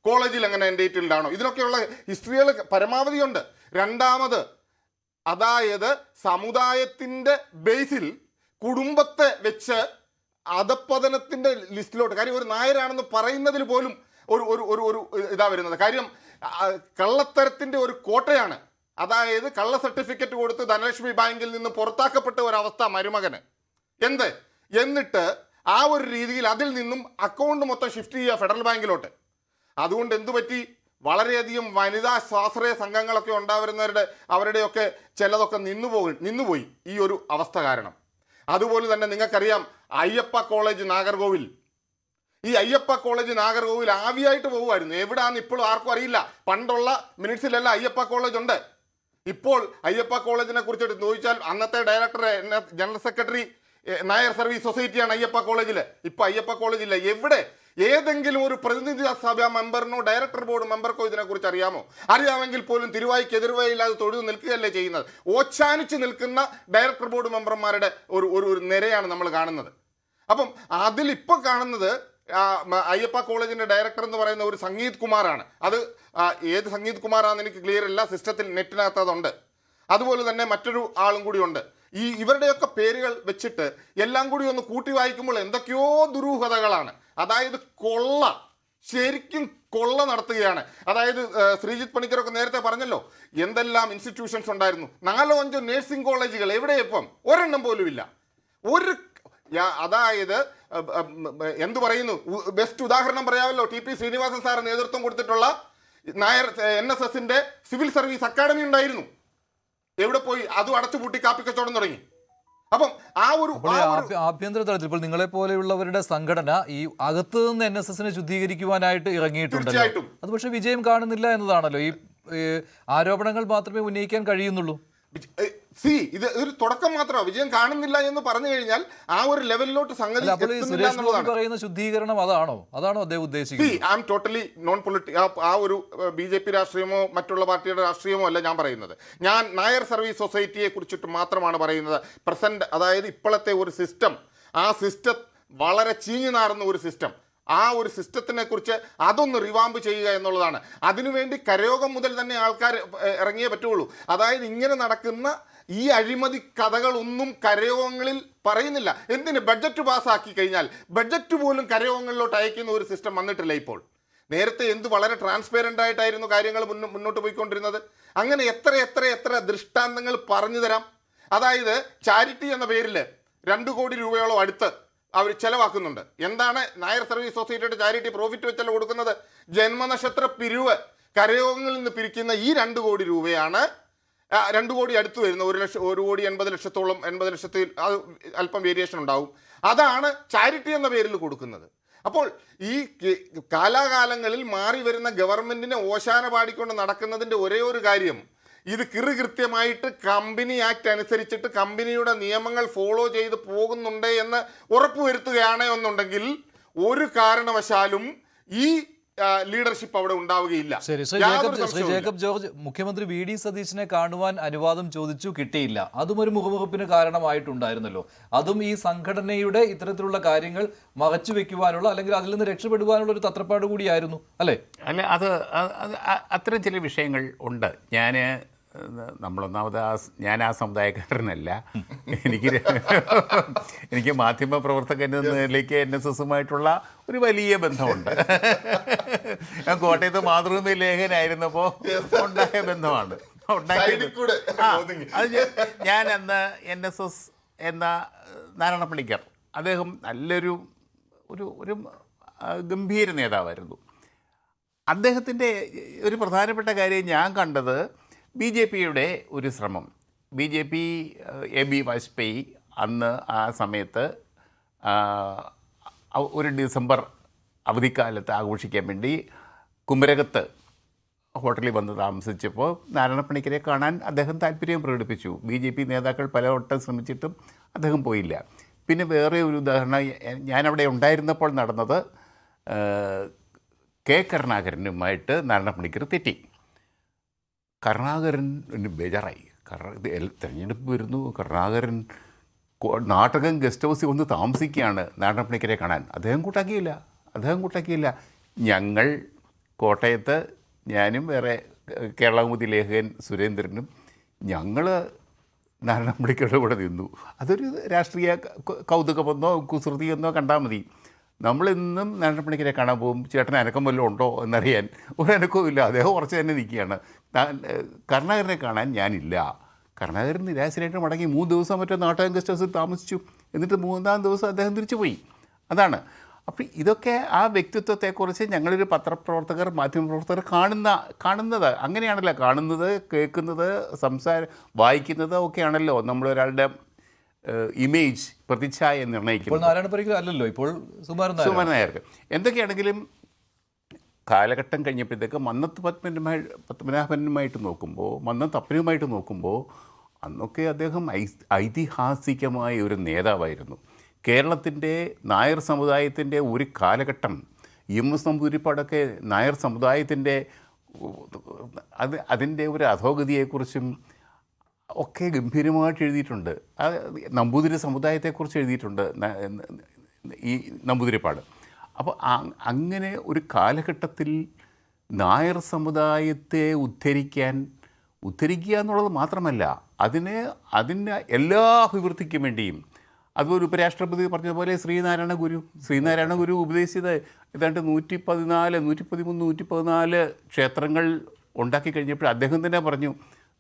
കോളേജിൽ അങ്ങനെ എൻഡേറ്റഡ് ആണോ? ഇതിനൊക്കെയുള്ള ഹിസ്റ്ററികൾ പരമാവധിയുണ്ട്. രണ്ടാമത്, അതായത് സമുദായത്തിന്റെ ബേസിൽ കുടുംബത്തെ വെച്ച് അധപ്പതനത്തിന്റെ ലിസ്റ്റിലോട്ട്, കാര്യം ഒരു നായരാണെന്ന് പറയുന്നതിൽ പോലും ഒരു ഇതാ വരുന്നത്. കാര്യം കള്ളത്തരത്തിന്റെ ഒരു കോട്ടയാണ്. അതായത് കള്ള സർട്ടിഫിക്കറ്റ് കൊടുത്ത് ധനലക്ഷ്മി ബാങ്കിൽ നിന്ന് പുറത്താക്കപ്പെട്ട ഒരവസ്ഥ മരുമകന്. എന്നിട്ട് ആ ഒരു രീതിയിൽ അതിൽ നിന്നും അക്കൗണ്ട് മൊത്തം ഷിഫ്റ്റ് ചെയ്യുക ഫെഡറൽ ബാങ്കിലോട്ട്. അതുകൊണ്ട് എന്തുപറ്റി? വളരെയധികം വനിതാ സ്വാശ്രയ സംഘങ്ങളൊക്കെ ഉണ്ടാവുന്നവരുടെ അവരുടെയൊക്കെ ചിലതൊക്കെ നിന്നുപോയി ഈ ഒരു അവസ്ഥ കാരണം. അതുപോലെ തന്നെ നിങ്ങൾക്കറിയാം അയ്യപ്പ കോളേജ് നാഗർകോവിൽ, ഈ അയ്യപ്പ കോളേജ് നാഗർകോവിൽ ആവിയായിട്ട് പോകുമായിരുന്നു. എവിടാന്ന് ഇപ്പോഴും ആർക്കും അറിയില്ല. പണ്ടുള്ള മിനിറ്റ്സിലെല്ലാം അയ്യപ്പ കോളേജ് ഉണ്ട്. ഇപ്പോൾ അയ്യപ്പ കോളേജിനെ കുറിച്ചിട്ട് ചോദിച്ചാൽ അന്നത്തെ director, general secretary, Nair service സൊസൈറ്റിയാണ് അയ്യപ്പ കോളേജിൽ. ഇപ്പൊ അയ്യപ്പ കോളേജില്ല. എവിടെ ഏതെങ്കിലും ഒരു പ്രതിനിധി സഭാ മെമ്പറിനോ ഡയറക്ടർ ബോർഡ് മെമ്പർക്കോ ഇതിനെക്കുറിച്ച് അറിയാമോ? അറിയാമെങ്കിൽ പോലും തിരുവായ്ക്ക് എതിർവയില്ലാതെ തൊഴുതു നിൽക്കുകയല്ലേ ചെയ്യുന്നത്. ഓച്ചാനിച്ച് നിൽക്കുന്ന ഡയറക്ടർ ബോർഡ് മെമ്പർമാരുടെ ഒരു നിരയാണ് നമ്മൾ കാണുന്നത്. അപ്പം അതിലിപ്പോൾ കാണുന്നത് അയ്യപ്പ കോളേജിന്റെ ഡയറക്ടർ എന്ന് പറയുന്ന ഒരു സംഗീത് കുമാറാണ്. അത് ഏത് സംഗീത് കുമാറാണെന്ന് എനിക്ക് ക്ലിയർ ഇല്ല, സിസ്റ്റത്തിൽ നെറ്റിനകത്ത് അതുണ്ട്. അതുപോലെ തന്നെ മറ്റൊരു ആളും കൂടി ഉണ്ട്. ഇവരുടെയൊക്കെ പേരുകൾ വെച്ചിട്ട് എല്ലാം കൂടി ഒന്ന് കൂട്ടി വായിക്കുമ്പോൾ എന്തൊക്കെയോ ദുരൂഹതകളാണ്. അതായത് ശരിക്കും കൊള്ള നടത്തുകയാണ്. അതായത് ശ്രീജിത്ത് പണിക്കരൊക്കെ നേരത്തെ പറഞ്ഞല്ലോ, എന്തെല്ലാം ഇൻസ്റ്റിറ്റ്യൂഷൻസ് ഉണ്ടായിരുന്നു. 4-5 നഴ്സിംഗ് കോളേജുകൾ എവിടെ ഇപ്പം ഒരെണ്ണം പോലും ഇല്ല. അതായത് എന്തു പറയുന്നു, ബെസ്റ്റ് ഉദാഹരണം പറയാമല്ലോ, TP ശ്രീനിവാസൻ സാർ നേതൃത്വം കൊടുത്തിട്ടുള്ള നായർ NSSന്റെ സിവിൽ സർവീസ് അക്കാഡമി ഉണ്ടായിരുന്നു. എവിടെ പോയി? അതും അടച്ചുപൂട്ടി കാപ്പിക്കച്ചവടം തുടങ്ങി. അപ്പം ആഭ്യന്തര തലത്തിൽ ഇപ്പോൾ നിങ്ങളെ പോലെയുള്ളവരുടെ സംഘടന ഈ അകത്ത് നിന്ന് NSSനെ ശുദ്ധീകരിക്കുവാനായിട്ട് ഇറങ്ങിയിട്ടുണ്ടല്ലോ. അത് പക്ഷെ വിജയം കാണുന്നില്ല എന്നതാണല്ലോ. ഈ ആരോപണങ്ങൾ മാത്രമേ ഉന്നയിക്കാൻ കഴിയുന്നുള്ളൂ. ഇത് ഒരു തുടക്കം മാത്രമാണ്. വിജയം കാണുന്നില്ല എന്ന് പറഞ്ഞു കഴിഞ്ഞാൽ ആ ഒരു ലെവലിലോട്ട് സംഗതി പറയുന്ന ശുദ്ധീകരണം അതാണോ അദ്ദേഹം ഉദ്ദേശിക്കുന്നത്? I am totally non political. ആ ഒരു BJP രാഷ്ട്രീയമോ മറ്റുള്ള പാർട്ടിയുടെ രാഷ്ട്രീയമോ അല്ല ഞാൻ പറയുന്നത്. ഞാൻ നായർ സർവീസ് സൊസൈറ്റിയെ കുറിച്ചിട്ട് മാത്രമാണ് പറയുന്നത്. പ്രസന്റ്, അതായത് ഇപ്പോഴത്തെ ഒരു സിസ്റ്റം, ആ സിസ്റ്റം വളരെ ചീഞ്ഞു നാറുന്ന ഒരു സിസ്റ്റം. ആ ഒരു സിസ്റ്റത്തിനെ കുറിച്ച് അതൊന്ന് റിവാമ്പ് ചെയ്യുക എന്നുള്ളതാണ്. അതിനുവേണ്ടി കരയോഗം മുതൽ തന്നെ ആൾക്കാർ ഇറങ്ങിയേ പറ്റുള്ളൂ. അതായത് ഇങ്ങനെ നടക്കുന്ന ഈ അഴിമതി കഥകളൊന്നും കരയോഗങ്ങളിൽ പറയുന്നില്ല. എന്തിന്? ബഡ്ജറ്റ് പാസ്സാക്കി കഴിഞ്ഞാൽ ബഡ്ജറ്റ് പോലും കരയോഗങ്ങളിലോട്ട് അയക്കുന്ന ഒരു സിസ്റ്റം വന്നിട്ടില്ല ഇപ്പോൾ. നേരത്തെ വളരെ ട്രാൻസ്പെറൻ്റ് ആയിട്ടായിരുന്നു കാര്യങ്ങൾ മുന്നോട്ട് പോയിക്കൊണ്ടിരുന്നത്. അങ്ങനെ എത്ര ദൃഷ്ടാന്തങ്ങൾ പറഞ്ഞു തരാം. അതായത് ചാരിറ്റി എന്ന പേരിൽ 2 കോടി രൂപയോളം അടുത്ത് അവർ ചെലവാക്കുന്നുണ്ട്. എന്താണ് നായർ സർവീസ് സൊസൈറ്റിയുടെ ചാരിറ്റി? പ്രോഫിറ്റ് വെച്ചല്ല കൊടുക്കുന്നത്. ജന്മനക്ഷത്ര പിരിവ് കരയോഗങ്ങളിൽ നിന്ന് പിരിക്കുന്ന ഈ 2 കോടി രൂപയാണ് 2 കോടി അടുത്ത് വരുന്ന 1,80,00,000-ഓളം, 80,00,000 അത് അല്പം വേരിയേഷൻ ഉണ്ടാവും. അതാണ് ചാരിറ്റി എന്ന പേരിൽ കൊടുക്കുന്നത്. അപ്പോൾ ഈ കാലാകാലങ്ങളിൽ മാറി വരുന്ന ഗവൺമെന്റിനെ ഓശാന പാടിക്കൊണ്ട് നടക്കുന്നതിൻ്റെ ഒരേ ഒരു കാര്യം, ഇത് കൃത്യമായിട്ട് കമ്പനി ആക്ട് അനുസരിച്ചിട്ട് കമ്പനിയുടെ നിയമങ്ങൾ ഫോളോ ചെയ്ത് പോകുന്നുണ്ട് എന്ന് ഉറപ്പുവരുത്തുകയാണ് എന്നുണ്ടെങ്കിൽ ഒരു കാരണവശാലും ഈ ലീഡർഷിപ്പ് അവിടെ ഉണ്ടാവുകയില്ല. ശരി, ശ്രീ ജേക്കബ് ജോർജ്, മുഖ്യമന്ത്രി VD സതീശനെ കാണുവാൻ അനുവാദം ചോദിച്ചു, കിട്ടിയില്ല. അതും ഒരു മുഖമുഖപ്പിന് കാരണമായിട്ടുണ്ടായിരുന്നല്ലോ. അതും ഈ സംഘടനയുടെ ഇത്തരത്തിലുള്ള കാര്യങ്ങൾ മറച്ചു വെക്കുവാനുള്ള, അല്ലെങ്കിൽ അതിൽ നിന്ന് രക്ഷപ്പെടുവാനുള്ള ഒരു തത്രപ്പാട് കൂടിയായിരുന്നു അല്ലേ? അല്ല, അത് അത്തരം ചില വിഷയങ്ങൾ ഉണ്ട്. നമ്മളൊന്നാമത് ഞാൻ ആ സമുദായക്കാരനല്ല. എനിക്ക് മാധ്യമ പ്രവർത്തകൻ എന്ന നിലയ്ക്ക് NSSുമായിട്ടുള്ള ഒരു വലിയ ബന്ധമുണ്ട്. ഞാൻ കോട്ടയത്ത് മാതൃഭൂമി ലേഖനായിരുന്നപ്പോൾ ഉണ്ടായ ബന്ധമാണ് അത്. ഞാൻ അന്ന് NSS എന്ന നാരായണ പണിക്കർ, അദ്ദേഹം നല്ലൊരു ഒരു ഗംഭീര നേതാവായിരുന്നു. അദ്ദേഹത്തിൻ്റെ ഒരു പ്രധാനപ്പെട്ട കാര്യം ഞാൻ കണ്ടത് BJPയുടെ ഒരു ശ്രമം. BJP AB വാജ്പേയി അന്ന് ആ സമയത്ത് ഒരു ഡിസംബർ അവധിക്കാലത്ത് ആഘോഷിക്കാൻ വേണ്ടി കുമരകത്ത് ഹോട്ടലിൽ വന്ന് താമസിച്ചപ്പോൾ നാരായണ പണിക്കരെ കാണാൻ അദ്ദേഹം താല്പര്യം പ്രകടിപ്പിച്ചു. BJP നേതാക്കൾ പലവട്ടം ശ്രമിച്ചിട്ടും അദ്ദേഹം പോയില്ല. പിന്നെ വേറെ ഒരു ഉദാഹരണം ഞാനവിടെ ഉണ്ടായിരുന്നപ്പോൾ നടന്നത്, K. കരുണാകരനുമായിട്ട് നാരായണ പണിക്കർ തെറ്റി. കരുണാകരന് ബേജാറായി. തെരഞ്ഞെടുപ്പ് വരുന്നു, കരുണാകരൻ നാട്ടകം ഗസ്റ്റ് ഹൗസിൽ വന്ന് താമസിക്കുകയാണ് നാരായണ പണിക്കരെ കാണാൻ. അദ്ദേഹം കൂട്ടാക്കിയില്ല. ഞങ്ങൾ കോട്ടയത്ത്, ഞാനും വേറെ കേരളകൗമുദി ലേഖകൻ സുരേന്ദ്രനും, ഞങ്ങൾ നാരായണ പണിക്കരുടെ കൂടെ നിന്നു. അതൊരു രാഷ്ട്രീയ കൗതുകമെന്നോ കുസൃതിയെന്നോ കണ്ടാൽ മതി. നമ്മളിന്നും നാരായണ പണിക്കരെ കാണാൻ പോകും. ചേട്ടന് അനക്കം വല്ലതും ഉണ്ടോ എന്നറിയാൻ ഒരു അനക്കവും ഇല്ല. അദ്ദേഹം കുറച്ച് തന്നെ നിൽക്കുകയാണ്. കരുണാകരനെ കാണാൻ ഞാനില്ല. കരുണാകരൻ നിരാശനായിട്ട് മടങ്ങി 3 ദിവസം മറ്റോ നാട്ടകം ഗസ്റ്റ് ഹൗസിൽ താമസിച്ചു. എന്നിട്ട് 3-ാം ദിവസം അദ്ദേഹം തിരിച്ചു പോയി. അതാണ്. അപ്പോൾ ഇതൊക്കെ ആ വ്യക്തിത്വത്തെക്കുറിച്ച് ഞങ്ങളൊരു പത്രപ്രവർത്തകർ, മാധ്യമപ്രവർത്തകർ കാണുന്നത് അങ്ങനെയാണല്ലോ. കാണുന്നത്, കേൾക്കുന്നത്, വായിക്കുന്നത് ഒക്കെയാണല്ലോ നമ്മളൊരാളുടെ ഇമേജ്, പ്രതിച്ഛായ നിർണ്ണയിക്കുന്നത്. നാരായണ പണിക്കർ അല്ലല്ലോ, ഇപ്പോൾ സുകുമാരൻ നായർക്ക്. എന്തൊക്കെയാണെങ്കിലും കാലഘട്ടം കഴിഞ്ഞപ്പോഴത്തേക്ക് മന്നത്ത് പത്മനാഭനുമായിട്ട് നോക്കുമ്പോൾ, മന്നത്തപ്പനുമായിട്ട് നോക്കുമ്പോൾ, അന്നൊക്കെ അദ്ദേഹം ഐതിഹാസികമായ ഒരു നേതാവായിരുന്നു. കേരളത്തിൻ്റെ നായർ സമുദായത്തിൻ്റെ ഒരു കാലഘട്ടം, EMS നമ്പൂതിരിപ്പാടൊക്കെ നായർ സമുദായത്തിൻ്റെ അതിൻ്റെ ഒരു അധോഗതിയെക്കുറിച്ചും ഒക്കെ ഗംഭീരമായിട്ട് എഴുതിയിട്ടുണ്ട്. നമ്പൂതിരി സമുദായത്തെക്കുറിച്ച് എഴുതിയിട്ടുണ്ട് ഈ നമ്പൂതിരിപ്പാട്. അപ്പോൾ അങ്ങനെ ഒരു കാലഘട്ടത്തിൽ നായർ സമുദായത്തെ ഉദ്ധരിക്കുക എന്നുള്ളത് മാത്രമല്ല, അതിന് എല്ലാ അഭിവൃദ്ധിക്കും വേണ്ടിയും, അതുപോലെ ഉപരാഷ്ട്രപതി പറഞ്ഞതുപോലെ ശ്രീനാരായണ ഗുരു ഉപദേശിച്ചത് ഏതാണ്ട് 113 ക്ഷേത്രങ്ങൾ ഉണ്ടാക്കി കഴിഞ്ഞപ്പോൾ അദ്ദേഹം തന്നെ പറഞ്ഞു,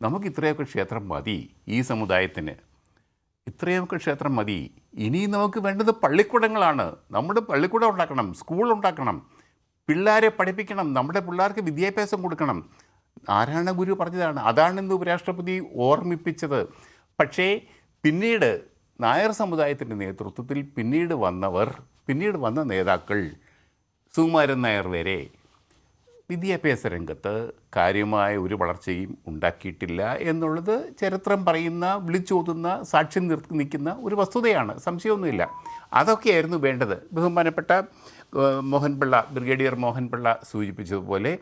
നമുക്ക് ഇത്രയൊക്കെ ക്ഷേത്രം മതി, ഈ സമുദായത്തിന് ഇത്രയൊക്കെ ക്ഷേത്രം മതി. ഇനി നമുക്ക് വേണ്ടത് പള്ളിക്കൂടങ്ങളാണ്. നമ്മുടെ പള്ളിക്കൂടം ഉണ്ടാക്കണം, സ്കൂൾ ഉണ്ടാക്കണം, പിള്ളേരെ പഠിപ്പിക്കണം, നമ്മുടെ പിള്ളേർക്ക് വിദ്യാഭ്യാസം കൊടുക്കണം. നാരായണ ഗുരു പറഞ്ഞതാണ്. അതാണിന്ന് ഉപരാഷ്ട്രപതി ഓർമ്മിപ്പിച്ചത്. പക്ഷേ പിന്നീട് നായർ സമുദായത്തിൻ്റെ നേതൃത്വത്തിൽ പിന്നീട് വന്ന നേതാക്കൾ, സുകുമാരൻ നായർ വരെ, വിദ്യാഭ്യാസ രംഗത്ത് കാര്യമായ ഒരു വളർച്ചയും ഉണ്ടാക്കിയിട്ടില്ല എന്നുള്ളത് ചരിത്രം പറയുന്ന, വിളിച്ചോതുന്ന, സാക്ഷ്യം നിൽക്കുന്ന ഒരു വസ്തുതയാണ്. സംശയമൊന്നുമില്ല. അതൊക്കെയായിരുന്നു വേണ്ടത്. ബഹുമാനപ്പെട്ട ബ്രിഗേഡിയർ മോഹൻപിള്ള സൂചിപ്പിച്ചതുപോലെ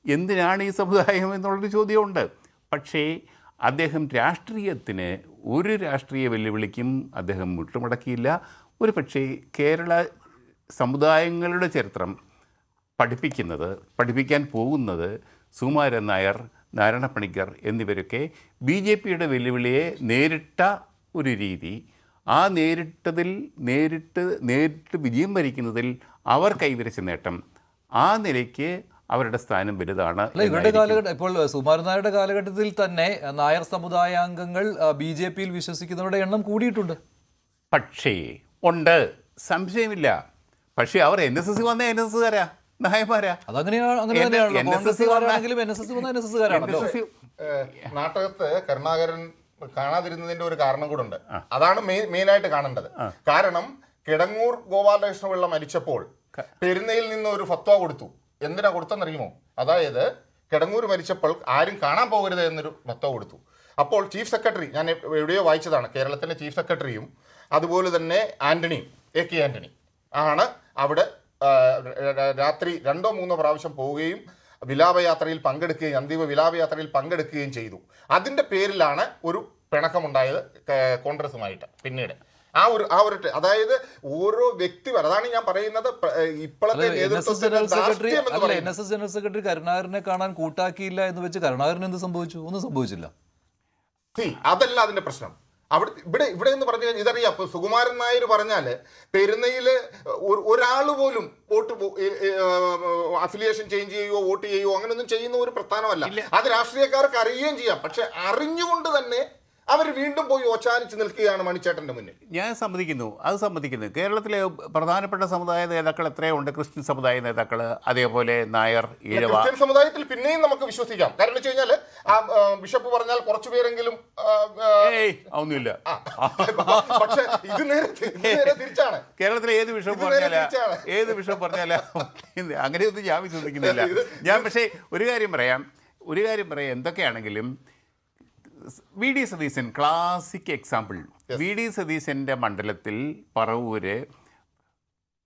എന്തിനാണ് ഈ സമുദായം എന്നുള്ളൊരു ചോദ്യമുണ്ട്. പക്ഷേ അദ്ദേഹം രാഷ്ട്രീയത്തിന് ഒരു രാഷ്ട്രീയ വെല്ലുവിളിക്കും അദ്ദേഹം മുട്ടുമടക്കിയില്ല. ഒരു പക്ഷേ കേരള സമുദായങ്ങളുടെ ചരിത്രം പഠിപ്പിക്കാൻ പോകുന്നത് സുകുമാരൻ നായർ, നാരായണ പണിക്കർ എന്നിവരൊക്കെ BJPയുടെ വെല്ലുവിളിയെ നേരിട്ട ഒരു രീതി, ആ നേരിട്ട് വിജയം വരിക്കുന്നതിൽ അവർ കൈവരിച്ച നേട്ടം, ആ നിലയ്ക്ക് അവരുടെ സ്ഥാനം വലുതാണ്. ഇവരുടെ കാലഘട്ടം, ഇപ്പോൾ സുകുമാരൻ നായരുടെ കാലഘട്ടത്തിൽ തന്നെ നായർ സമുദായാംഗങ്ങൾ BJPയിൽ വിശ്വസിക്കുന്നവരുടെ എണ്ണം കൂടിയിട്ടുണ്ട്. പക്ഷേ ഉണ്ട്, സംശയമില്ല. പക്ഷേ അവർ NSS വന്ന NSSകാരാ, നായന്മാരാ. നാട്ടകത്ത് കരുണാകരൻ കാണാതിരുന്നതിന്റെ ഒരു കാരണം കൂടെ ഉണ്ട്. അതാണ് മെയിനായിട്ട് കാണേണ്ടത്. കാരണം കിടങ്ങൂർ ഗോപാലകൃഷ്ണപിള്ള മരിച്ചപ്പോൾ പെരുന്നയിൽ നിന്ന് ഒരു ഫത്വ കൊടുത്തു. എന്തിനാ കൊടുത്തെന്നറിയുമോ? അതായത് കിടങ്ങൂർ മരിച്ചപ്പോൾ ആരും കാണാൻ പോകരുത് എന്നൊരു ഫത്വ കൊടുത്തു. അപ്പോൾ ചീഫ് സെക്രട്ടറി, ഞാൻ എവിടെയോ വായിച്ചതാണ്, കേരളത്തിൻ്റെ ചീഫ് സെക്രട്ടറിയും അതുപോലെ തന്നെ AK ആന്റണി ആണ് അവിടെ രാത്രി 2 3 പ്രാവശ്യം പോവുകയും വിലാപയാത്രയിൽ പങ്കെടുക്കുകയും അന്തിമ വിലാപയാത്രയിൽ പങ്കെടുക്കുകയും ചെയ്തു. അതിൻ്റെ പേരിലാണ് ഒരു പിണക്കമുണ്ടായത് കോൺഗ്രസുമായിട്ട്. പിന്നീട് ആ ഒരു അതായത് ഓരോ വ്യക്തിപരം, അതാണ് ഞാൻ പറയുന്നത്. ഇപ്പോഴത്തെ NSS ജനറൽ സെക്രട്ടറി കരുണാകരനെ കാണാൻ കൂട്ടാക്കിയില്ല എന്ന് വെച്ച് കരുണാകരൻ എന്ത് സംഭവിച്ചു? ഒന്നും സംഭവിച്ചില്ല. അതല്ല അതിന്റെ പ്രശ്നം. ഇവിടെ എന്ന് പറഞ്ഞു കഴിഞ്ഞാൽ ഇതറിയാം. സുകുമാരൻ നായർ പറഞ്ഞാല് പെരുന്നയില് ഒരാൾ പോലും വോട്ട് അഫിലിയേഷൻ ചേഞ്ച് ചെയ്യുകയോ വോട്ട് ചെയ്യുകയോ അങ്ങനെയൊന്നും ചെയ്യുന്ന ഒരു പ്രസ്ഥാനമല്ല. അത് രാഷ്ട്രീയക്കാർക്ക് അറിയുകയും ചെയ്യാം. പക്ഷെ അറിഞ്ഞുകൊണ്ട് തന്നെ അവർ വീണ്ടും പോയി ഓച്ചാനിച്ച് നിൽക്കുകയാണ് മണിച്ചേട്ടന്റെ മുന്നിൽ. ഞാൻ സമ്മതിക്കുന്നു. കേരളത്തിലെ പ്രധാനപ്പെട്ട സമുദായ നേതാക്കൾ എത്രയുണ്ട്? ക്രിസ്ത്യൻ സമുദായ നേതാക്കൾ, അതേപോലെ നായർ, ഈഴവ. ക്രിസ്ത്യൻ സമുദായത്തിൽ പിന്നെയും നമുക്ക് വിശ്വസിക്കാം. കാരണം വെച്ച് കഴിഞ്ഞാൽ ബിഷപ്പ് പറഞ്ഞാൽ കുറച്ചുപേരെങ്കിലും ഒന്നുമില്ല. പക്ഷെ ഇത് നേരെ തിരിച്ചാണ്. കേരളത്തിലെ ഏത് ബിഷപ്പ് പറഞ്ഞാല അങ്ങനെയൊന്നും ഞാൻ വിശ്വസിക്കുന്നില്ല. ഞാൻ പക്ഷേ ഒരു കാര്യം പറയാം. എന്തൊക്കെയാണെങ്കിലും V D Satheesan classic example. V D സതീശൻ്റെ മണ്ഡലത്തിൽ പറവൂര്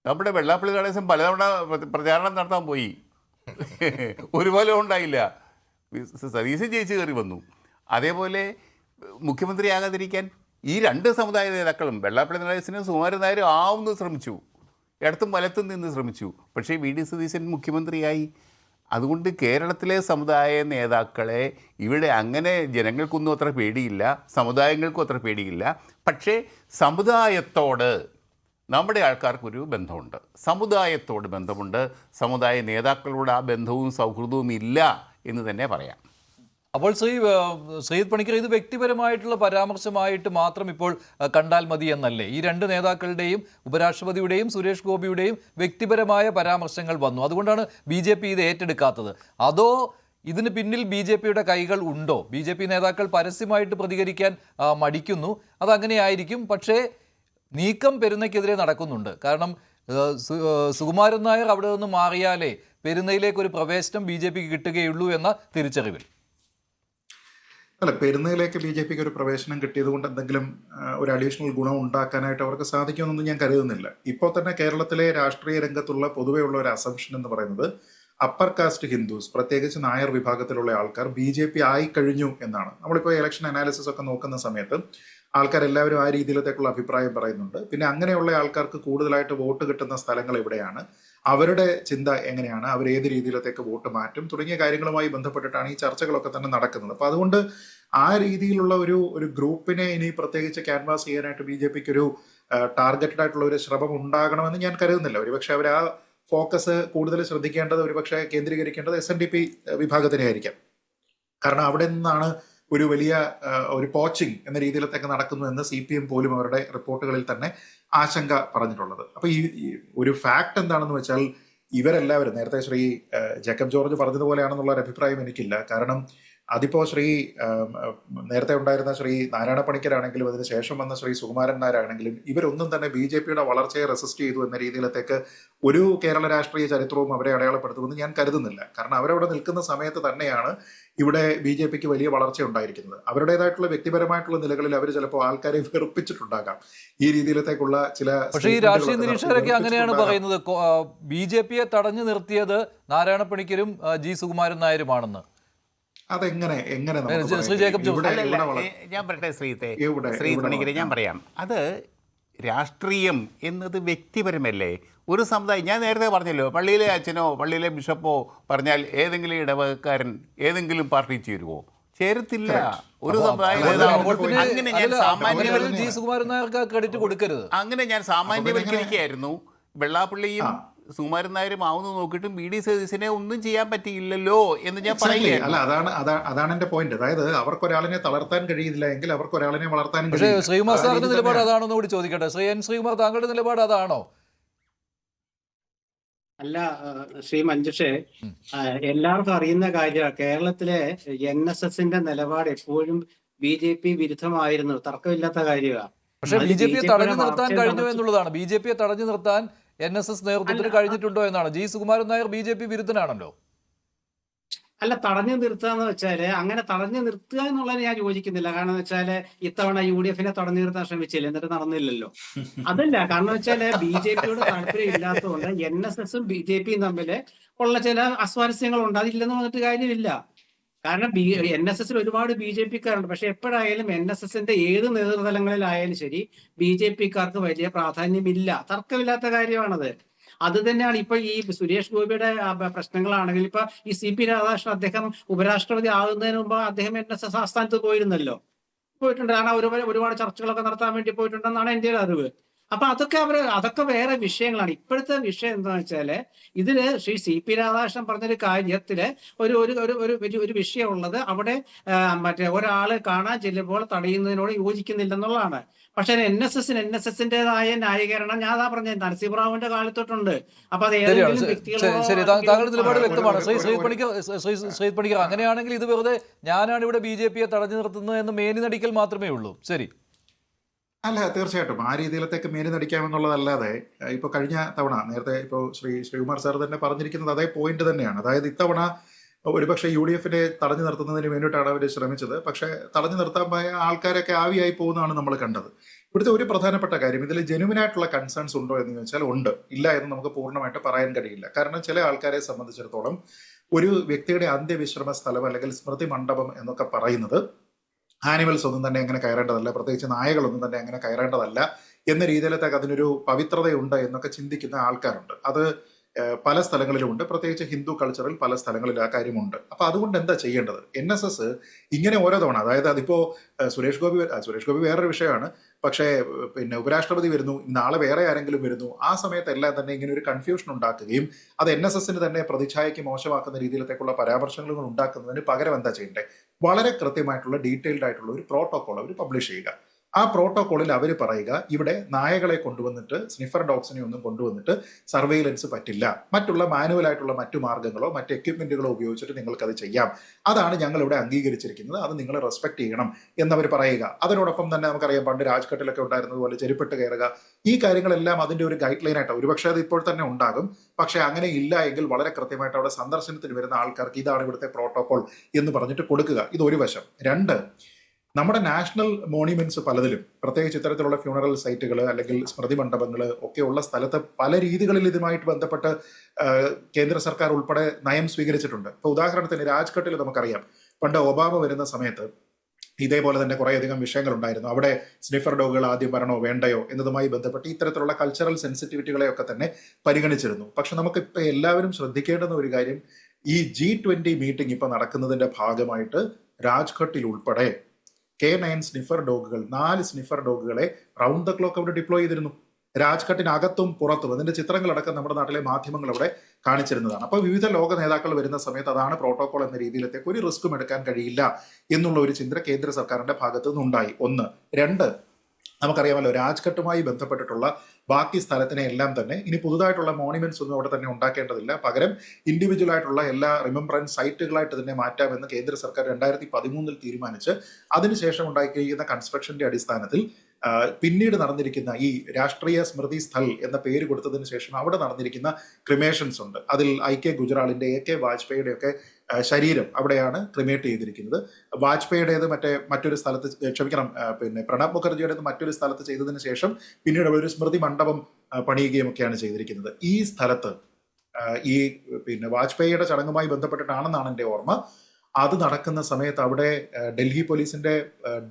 നമ്മുടെ വെള്ളാപ്പള്ളി നടേശൻ പലതവണ പ്രചാരണം നടത്താൻ പോയി. ഒരു ഫലവും ഉണ്ടായില്ല. സതീശൻ ജയിച്ച് കയറി വന്നു. അതേപോലെ മുഖ്യമന്ത്രിയാകാതിരിക്കാൻ ഈ 2 സമുദായ നേതാക്കളും വെള്ളാപ്പള്ളി നടേശനും സുകുമാരൻ നായരും ആവുന്ന ശ്രമിച്ചു, ഇടത്തും വലത്തും നിന്ന് ശ്രമിച്ചു. പക്ഷേ വി ഡി സതീശൻ മുഖ്യമന്ത്രിയായി. അതുകൊണ്ട് കേരളത്തിലെ സമുദായ നേതാക്കളെ ഇവിടെ അങ്ങനെ ജനങ്ങൾക്കൊന്നും അത്ര പേടിയില്ല, സമുദായങ്ങൾക്കും അത്ര പേടിയില്ല. പക്ഷേ സമുദായത്തോട് നമ്മുടെ ആൾക്കാർക്കൊരു ബന്ധമുണ്ട്, സമുദായ നേതാക്കളോട് ആ ബന്ധവും സൗഹൃദവും ഇല്ല എന്ന് തന്നെ പറയാം. അപ്പോൾ ശ്രീജിത്ത് പണിക്കർ, ഇത് വ്യക്തിപരമായിട്ടുള്ള പരാമർശമായിട്ട് മാത്രം ഇപ്പോൾ കണ്ടാൽ മതി എന്നല്ലേ? ഈ 2 നേതാക്കളുടെയും ഉപരാഷ്ട്രപതിയുടെയും സുരേഷ് ഗോപിയുടെയും വ്യക്തിപരമായ പരാമർശങ്ങൾ വന്നു. അതുകൊണ്ടാണ് BJP ഇത് ഏറ്റെടുക്കാത്തത്. അതോ ഇതിന് പിന്നിൽ BJPയുടെ കൈകൾ ഉണ്ടോ? BJP നേതാക്കൾ പരസ്യമായിട്ട് പ്രതികരിക്കാൻ മടിക്കുന്നു, അതങ്ങനെയായിരിക്കും. പക്ഷേ നീക്കം പെരുന്നയ്ക്കെതിരെ നടക്കുന്നുണ്ട്. കാരണം സുകുമാരൻ നായർ അവിടെ നിന്ന് മാറിയാലേ പെരുന്നയിലേക്കൊരു പ്രവേശനം BJPക്ക് കിട്ടുകയുള്ളൂ എന്ന തിരിച്ചറിവിൽ. അല്ല, പെരുന്നയിലേക്ക് BJPക്ക് ഒരു പ്രവേശനം കിട്ടിയത് കൊണ്ട് എന്തെങ്കിലും ഒരു അഡീഷണൽ ഗുണം ഉണ്ടാക്കാനായിട്ട് അവർക്ക് സാധിക്കുമെന്നൊന്നും ഞാൻ കരുതുന്നില്ല. ഇപ്പോൾ തന്നെ കേരളത്തിലെ രാഷ്ട്രീയ രംഗത്തുള്ള പൊതുവെയുള്ള ഒരു അസംഷൻ എന്ന് പറയുന്നത് അപ്പർ കാസ്റ്റ് ഹിന്ദുസ്, പ്രത്യേകിച്ച് നായർ വിഭാഗത്തിലുള്ള ആൾക്കാർ BJP ആയി കഴിഞ്ഞു എന്നാണ്. നമ്മളിപ്പോൾ ഇലക്ഷൻ അനാലിസിസ് ഒക്കെ നോക്കുന്ന സമയത്ത് ആൾക്കാരെല്ലാവരും ആ രീതിയിലത്തേക്കുള്ള അഭിപ്രായം പറയുന്നുണ്ട്. പിന്നെ അങ്ങനെയുള്ള ആൾക്കാർക്ക് കൂടുതലായിട്ട് വോട്ട് കിട്ടുന്ന സ്ഥലങ്ങൾ എവിടെയാണ്, അവരുടെ ചിന്ത എങ്ങനെയാണ്, അവർ ഏത് രീതിയിലത്തേക്ക് വോട്ട് മാറ്റും തുടങ്ങിയ കാര്യങ്ങളുമായി ബന്ധപ്പെട്ടിട്ടാണ് ഈ ചർച്ചകളൊക്കെ തന്നെ നടക്കുന്നത്. അപ്പോൾ അതുകൊണ്ട് ആ രീതിയിലുള്ള ഒരു ഗ്രൂപ്പിനെ ഇനി പ്രത്യേകിച്ച് ക്യാൻവാസ് ചെയ്യാനായിട്ട് BJPക്ക് ഒരു ടാർഗറ്റഡ് ആയിട്ടുള്ള ഒരു ശ്രമം ഉണ്ടാകണമെന്ന് ഞാൻ കരുതുന്നില്ല. ഒരുപക്ഷെ അവർ ആ ഫോക്കസ് കൂടുതൽ ശ്രദ്ധിക്കേണ്ടത്, ഒരുപക്ഷെ കേന്ദ്രീകരിക്കേണ്ടത് SNDP വിഭാഗത്തിനെ ആയിരിക്കാം. കാരണം അവിടെ നിന്നാണ് ഒരു വലിയ ഒരു പോച്ചിങ് എന്ന രീതിയിലത്തേക്ക് നടക്കുന്നു എന്ന് CPM പോലും അവരുടെ റിപ്പോർട്ടുകളിൽ തന്നെ ആശങ്ക പറഞ്ഞിട്ടുള്ളത്. അപ്പൊ ഈ ഒരു ഫാക്ട് എന്താണെന്ന് വെച്ചാൽ ഇവരെല്ലാവരും നേരത്തെ ശ്രീ ജേക്കബ് ജോർജ് പറഞ്ഞതുപോലെയാണെന്നുള്ള ഒരു അഭിപ്രായം എനിക്കില്ല. കാരണം അതിപ്പോ നേരത്തെ ഉണ്ടായിരുന്ന ശ്രീ നാരായണ പണിക്കരാണെങ്കിലും അതിനുശേഷം വന്ന ശ്രീ സുകുമാരൻ നായരാണെങ്കിലും ഇവരൊന്നും തന്നെ BJPയുടെ വളർച്ചയെ റെസിസ്റ്റ് ചെയ്തു എന്ന രീതിയിലത്തേക്ക് ഒരു കേരള രാഷ്ട്രീയ ചരിത്രവും അവരെ അടയാളപ്പെടുത്തുമെന്ന് ഞാൻ കരുതുന്നില്ല. കാരണം അവരവിടെ നിൽക്കുന്ന സമയത്ത് തന്നെയാണ് ഇവിടെ BJPക്ക് വലിയ വളർച്ച ഉണ്ടായിരിക്കുന്നത്. അവരുടേതായിട്ടുള്ള വ്യക്തിപരമായിട്ടുള്ള നിലകളിൽ അവർ ചിലപ്പോൾ ആൾക്കാരെ വെറുപ്പിച്ചിട്ടുണ്ടാകാം ഈ രീതിയിലത്തേക്കുള്ള ചില. പക്ഷേ ഈ രാഷ്ട്രീയ നിരീക്ഷകരൊക്കെ അങ്ങനെയാണ് പറയുന്നത്, BJPയെ തടഞ്ഞു നിർത്തിയത് നാരായണ പണിക്കരും G സുകുമാരൻ നായരുമാണെന്ന്. അതെങ്ങനെ ഞാൻ പറയട്ടെ ശ്രീ പണിക്കരെ, ഞാൻ പറയാം. അത് രാഷ്ട്രീയം എന്നത് വ്യക്തിപരമല്ലേ? ഒരു സമുദായം, ഞാൻ നേരത്തെ പറഞ്ഞല്ലോ, പള്ളിയിലെ അച്ഛനോ പള്ളിയിലെ ബിഷപ്പോ പറഞ്ഞാൽ ഏതെങ്കിലും ഇടവകക്കാരൻ ഏതെങ്കിലും പാർട്ടി ചേരുവോ? ചേരത്തില്ല. ഒരു സമുദായം അങ്ങനെ ഞാൻ സാമാന്യവൽക്കരിക്കുകയായിരുന്നു. വെള്ളാപ്പള്ളിയും സുകുമാരൻ നായരും ആവുന്നു നോക്കിയിട്ടും BD സതീശനെ ഒന്നും ചെയ്യാൻ പറ്റിയില്ലല്ലോ എന്ന് ഞാൻ പറയുകയാണ്. അല്ല, അതാണ് എന്റെ പോയിന്റ്. അതായത് അവർക്കൊരാളിനെ തളർത്താൻ കഴിയില്ല എങ്കിൽ അവർക്കൊരാളിനെ വളർത്താനും കഴിയില്ല. ശ്രീകുമാർ സാറിന്റെ നിലപാട് അതാണോ കൂടി ചോദിക്കട്ടെ. ശ്രീകുമാർ, താങ്കളുടെ നിലപാട് അതാണോ? അല്ല ശ്രീ മഞ്ജുഷേ, എല്ലാവർക്കും അറിയുന്ന കാര്യമാണ് കേരളത്തിലെ NSSന്റെ നിലപാട് എപ്പോഴും BJP വിരുദ്ധമായിരുന്നു, തർക്കമില്ലാത്ത കാര്യമാണ്. പക്ഷേ BJPയെ തടഞ്ഞു നിർത്താൻ കഴിഞ്ഞു എന്നുള്ളതാണ്. BJPയെ തടഞ്ഞു നിർത്താൻ NSS നേതൃത്വത്തിന് കഴിഞ്ഞിട്ടുണ്ടോ എന്നാണ്. G Sukumaran Nair BJP വിരുദ്ധനാണല്ലോ. അല്ല, തടഞ്ഞു നിർത്തുക എന്ന് വെച്ചാല് അങ്ങനെ തടഞ്ഞു നിർത്തുക എന്നുള്ളത് ഞാൻ യോജിക്കുന്നില്ല. കാരണം വെച്ചാല് ഇത്തവണ UDF തടഞ്ഞു നിർത്താൻ ശ്രമിച്ചില്ല, എന്നിട്ട് നടന്നില്ലല്ലോ. അതല്ല, കാരണം വെച്ചാല് BJP-യോട് താല്പര്യം ഇല്ലാത്തതുകൊണ്ട് NSS-ഉം BJP-യും തമ്മിൽ ഉള്ള ചില അസ്വാരസ്യങ്ങളുണ്ട്. അതില്ലെന്ന് പറഞ്ഞിട്ട് കാര്യമില്ല. കാരണം NSS-ൽ ഒരുപാട് BJP-ക്കാരുണ്ട്. പക്ഷെ എപ്പോഴായാലും NSS-ന്റെ ഏത് നേതൃതലങ്ങളിലായാലും ശരി BJP-ക്കാർക്ക് വലിയ പ്രാധാന്യമില്ല. തർക്കമില്ലാത്ത കാര്യമാണത്. അത് തന്നെയാണ് ഇപ്പൊ ഈ സുരേഷ് ഗോപിയുടെ പ്രശ്നങ്ങളാണെങ്കിൽ ഇപ്പൊ ഈ CP രാധാകൃഷ്ണൻ അദ്ദേഹം ഉപരാഷ്ട്രപതി ആകുന്നതിന് മുമ്പ് അദ്ദേഹം NSS ആസ്ഥാനത്ത് പോയിട്ടുണ്ട്. കാരണം ഒരുപാട് ചർച്ചകളൊക്കെ നടത്താൻ വേണ്ടി പോയിട്ടുണ്ടെന്നാണ് എൻ്റെ ഒരു അറിവ്. അപ്പൊ അതൊക്കെ വേറെ വിഷയങ്ങളാണ്. ഇപ്പോഴത്തെ വിഷയം എന്താണെന്ന് വെച്ചാല് ഇതില് ശ്രീ CP രാധാകൃഷ്ണൻ പറഞ്ഞൊരു കാര്യത്തില് ഒരു വിഷയമുള്ളത് അവിടെ മറ്റേ ഒരാള് കാണാൻ ചെല്ലുമ്പോൾ തടയുന്നതിനോട് യോജിക്കുന്നില്ലെന്നുള്ളതാണ്. പക്ഷെ NSS-ന്റേതായ ന്യായീകരണം ഞാൻ പറഞ്ഞ നരസിംഹറാവുവിന്റെ കാലത്തൊട്ടുണ്ട്. അപ്പൊ അത് ഏതെങ്കിലും ശരി, താങ്കളുടെ നിലപാട് വ്യക്തമാണ്. ശ്രീ പണിക്കർ, അങ്ങനെയാണെങ്കിൽ ഇത് വെറുതെ ഞാനാണ് ഇവിടെ BJP-യെ തടഞ്ഞു നിർത്തുന്നത് എന്ന് മേനി നടിക്കൽ മാത്രമേ ഉള്ളൂ. ശരി, അല്ല, തീർച്ചയായിട്ടും ആ രീതിയിലത്തേക്ക് മേനി നടിക്കാമെന്നുള്ളതല്ലാതെ ഇപ്പൊ കഴിഞ്ഞ തവണ നേരത്തെ ഇപ്പോൾ ശ്രീകുമാർ സാർ തന്നെ പറഞ്ഞിരിക്കുന്നത് അതേ പോയിന്റ് തന്നെയാണ്. അതായത് ഇത്തവണ ഒരുപക്ഷെ UDF-നെ തടഞ്ഞു നിർത്തുന്നതിന് വേണ്ടിയിട്ടാണ് അവർ ശ്രമിച്ചത്. പക്ഷെ തടഞ്ഞു നിർത്താൻ പോയ ആൾക്കാരൊക്കെ ആവിയായി പോകുന്നതാണ് നമ്മൾ കണ്ടത്. ഇവിടുത്തെ ഒരു പ്രധാനപ്പെട്ട കാര്യം, ഇതിൽ ജെനുവിനായിട്ടുള്ള കൺസേൺസ് ഉണ്ടോ എന്ന് ചോദിച്ചാൽ ഉണ്ട്. ഇല്ല എന്ന് നമുക്ക് പൂർണ്ണമായിട്ട് പറയാൻ കഴിയില്ല. കാരണം ചില ആൾക്കാരെ സംബന്ധിച്ചിടത്തോളം ഒരു വ്യക്തിയുടെ അന്ത്യവിശ്രമ സ്ഥലം അല്ലെങ്കിൽ സ്മൃതി മണ്ഡപം എന്നൊക്കെ പറയുന്നത് ആനിമൽസ് ഒന്നും തന്നെ അങ്ങനെ കയറേണ്ടതല്ല, പ്രത്യേകിച്ച് നായകളൊന്നും തന്നെ അങ്ങനെ കയറേണ്ടതല്ല എന്ന രീതിയിലത്തേക്ക് അതിനൊരു പവിത്രതയുണ്ട് എന്നൊക്കെ ചിന്തിക്കുന്ന ആൾക്കാരുണ്ട്. അത് പല സ്ഥലങ്ങളിലുമുണ്ട്. പ്രത്യേകിച്ച് ഹിന്ദു കൾച്ചറിൽ പല സ്ഥലങ്ങളിൽ ആ കാര്യമുണ്ട്. അപ്പൊ അതുകൊണ്ട് എന്താ ചെയ്യേണ്ടത്? NSS ഇങ്ങനെ ഓരോ തവണ, അതായത് അതിപ്പോ സുരേഷ് ഗോപി വേറൊരു വിഷയമാണ്. പക്ഷേ പിന്നെ ഉപരാഷ്ട്രപതി വരുന്നു, നാളെ വേറെ ആരെങ്കിലും വരുന്നു, ആ സമയത്തെല്ലാം തന്നെ ഇങ്ങനെ ഒരു കൺഫ്യൂഷൻ ഉണ്ടാക്കുകയും അത് NSS-ന് തന്നെ പ്രതിച്ഛായയ്ക്ക് മോശമാക്കുന്ന രീതിയിലത്തേക്കുള്ള പരാമർശങ്ങൾ ഉണ്ടാക്കുന്നതിന് പകരം എന്താ ചെയ്യേണ്ടത്? വളരെ കൃത്യമായിട്ടുള്ള ഡീറ്റെയിൽഡ് ആയിട്ടുള്ള ഒരു പ്രോട്ടോകോൾ അവർ പബ്ലിഷ് ചെയ്യുക. ആ പ്രോട്ടോകോളിൽ അവർ പറയുക, ഇവിടെ നായകളെ കൊണ്ടുവന്നിട്ട് സ്നിഫർ ഡോഗ്സിനെ ഒന്നും കൊണ്ടുവന്നിട്ട് സർവെയിലൻസ് പറ്റില്ല, മറ്റുള്ള മാനുവലായിട്ടുള്ള മറ്റു മാർഗ്ഗങ്ങളോ മറ്റ് എക്യുപ്മെന്റുകളോ ഉപയോഗിച്ചിട്ട് നിങ്ങൾക്കത് ചെയ്യാം, അതാണ് ഞങ്ങൾ ഇവിടെ അംഗീകരിച്ചിരിക്കുന്നത്, അത് നിങ്ങൾ റെസ്പെക്ട് ചെയ്യണം എന്നവർ പറയുക. അതിനോടൊപ്പം തന്നെ നമുക്കറിയാം പണ്ട് രാജ്ഘട്ടിലൊക്കെ ഉണ്ടായിരുന്നതുപോലെ ചെരുപ്പിട്ട് കയറുക, ഈ കാര്യങ്ങളെല്ലാം അതിന്റെ ഒരു ഗൈഡ് ലൈൻ ആയിട്ട് ഒരുപക്ഷെ അത് ഇപ്പോൾ തന്നെ ഉണ്ടാകും. പക്ഷെ അങ്ങനെ ഇല്ല എങ്കിൽ വളരെ കൃത്യമായിട്ട് അവിടെ സന്ദർശനത്തിന് വരുന്ന ആൾക്കാർക്ക് ഇതാണ് ഇവിടുത്തെ പ്രോട്ടോകോൾ എന്ന് പറഞ്ഞിട്ട് കൊടുക്കുക. ഇതൊരു വശം. രണ്ട്, നമ്മുടെ നാഷണൽ മോണ്യുമെന്റ്സ് പലതിലും, പ്രത്യേകിച്ച് ഇത്തരത്തിലുള്ള ഫ്യൂണറൽ സൈറ്റുകൾ അല്ലെങ്കിൽ സ്മൃതി മണ്ഡപങ്ങൾ ഒക്കെ ഉള്ള സ്ഥലത്ത് പല രീതികളിൽ ഇതുമായിട്ട് ബന്ധപ്പെട്ട് കേന്ദ്ര സർക്കാർ ഉൾപ്പെടെ നയം സ്വീകരിച്ചിട്ടുണ്ട്. ഇപ്പൊ ഉദാഹരണത്തിന് രാജ്ഘട്ടിൽ നമുക്കറിയാം പണ്ട് ഒബാമ വരുന്ന സമയത്ത് ഇതേപോലെ തന്നെ കുറേയധികം വിഷയങ്ങൾ ഉണ്ടായിരുന്നു. അവിടെ സ്നിഫർ ഡോഗുകൾ ആദ്യം വരണോ വേണ്ടയോ എന്നതുമായി ബന്ധപ്പെട്ട് ഇത്തരത്തിലുള്ള കൾച്ചറൽ സെൻസിറ്റിവിറ്റികളെയൊക്കെ തന്നെ പരിഗണിച്ചിരുന്നു. പക്ഷെ നമുക്കിപ്പോൾ എല്ലാവരും ശ്രദ്ധിക്കേണ്ടുന്ന ഒരു കാര്യം, ഈ G20 മീറ്റിംഗ് ഇപ്പൊ നടക്കുന്നതിന്റെ ഭാഗമായിട്ട് രാജ്ഘട്ടിൽ ഉൾപ്പെടെ K9 സ്നിഫർ ഡോഗുകൾ, 4 സ്നിഫർ ഡോഗുകളെ റൗണ്ട് ദ ക്ലോക്ക് അവിടെ ഡിപ്ലോയ് ചെയ്തിരുന്നു. രാജ്ഘട്ടിനകത്തും പുറത്തും അതിന്റെ ചിത്രങ്ങളടക്കം നമ്മുടെ നാട്ടിലെ മാധ്യമങ്ങൾ അവിടെ കാണിച്ചിരുന്നതാണ്. അപ്പോൾ വിവിധ ലോക നേതാക്കൾ വരുന്ന സമയത്ത് അതാണ് പ്രോട്ടോകോൾ എന്ന രീതിയിലത്തേക്ക് ഒരു റിസ്ക്കും എടുക്കാൻ കഴിയില്ല എന്നുള്ള ഒരു ചിന്ത കേന്ദ്ര സർക്കാരിന്റെ ഭാഗത്തു നിന്നുണ്ടായി. ഒന്ന്. രണ്ട്, നമുക്കറിയാമല്ലോ രാജ്ഘട്ടുമായി ബന്ധപ്പെട്ടിട്ടുള്ള ബാക്കി സ്ഥലത്തിനെ എല്ലാം തന്നെ ഇനി പുതുതായിട്ടുള്ള മോണ്യുമെന്റ്സ് ഒന്നും അവിടെ തന്നെ ഉണ്ടാക്കേണ്ടതില്ല, പകരം ഇൻഡിവിജ്വൽ ആയിട്ടുള്ള എല്ലാ റിമംബറൻസ് സൈറ്റുകളായിട്ട് തന്നെ മാറ്റാമെന്ന് കേന്ദ്ര സർക്കാർ 2013 തീരുമാനിച്ച് അതിനുശേഷം ഉണ്ടാക്കിയിരിക്കുന്ന കൺസ്ട്രക്ഷന്റെ അടിസ്ഥാനത്തിൽ പിന്നീട് നടന്നിരിക്കുന്ന ഈ രാഷ്ട്രീയ സ്മൃതി സ്ഥൽ എന്ന പേര് കൊടുത്തതിന് ശേഷം അവിടെ നടന്നിരിക്കുന്ന ക്രിമേഷൻസ് ഉണ്ട്. അതിൽ IK ഗുജറാളിന്റെ AK വാജ്പേയിയുടെ ഒക്കെ ശരീരം അവിടെയാണ് ക്രിമേറ്റ് ചെയ്തിരിക്കുന്നത്. വാജ്പേയിയുടേത് മറ്റൊരു സ്ഥലത്ത്, ക്ഷമിക്കണം, പിന്നെ പ്രണബ് മുഖർജിയുടേത് മറ്റൊരു സ്ഥലത്ത് ചെയ്തതിന് ശേഷം പിന്നീട് ഒരു സ്മൃതി മണ്ഡപം പണിയുകയും ഒക്കെയാണ് ചെയ്തിരിക്കുന്നത്. ഈ സ്ഥലത്ത് ഈ പിന്നെ വാജ്പേയിയുടെ ചടങ്ങുമായി ബന്ധപ്പെട്ടിട്ടാണെന്നാണ് എൻ്റെ ഓർമ്മ. അത് നടക്കുന്ന സമയത്ത് അവിടെ ഡൽഹി പോലീസിന്റെ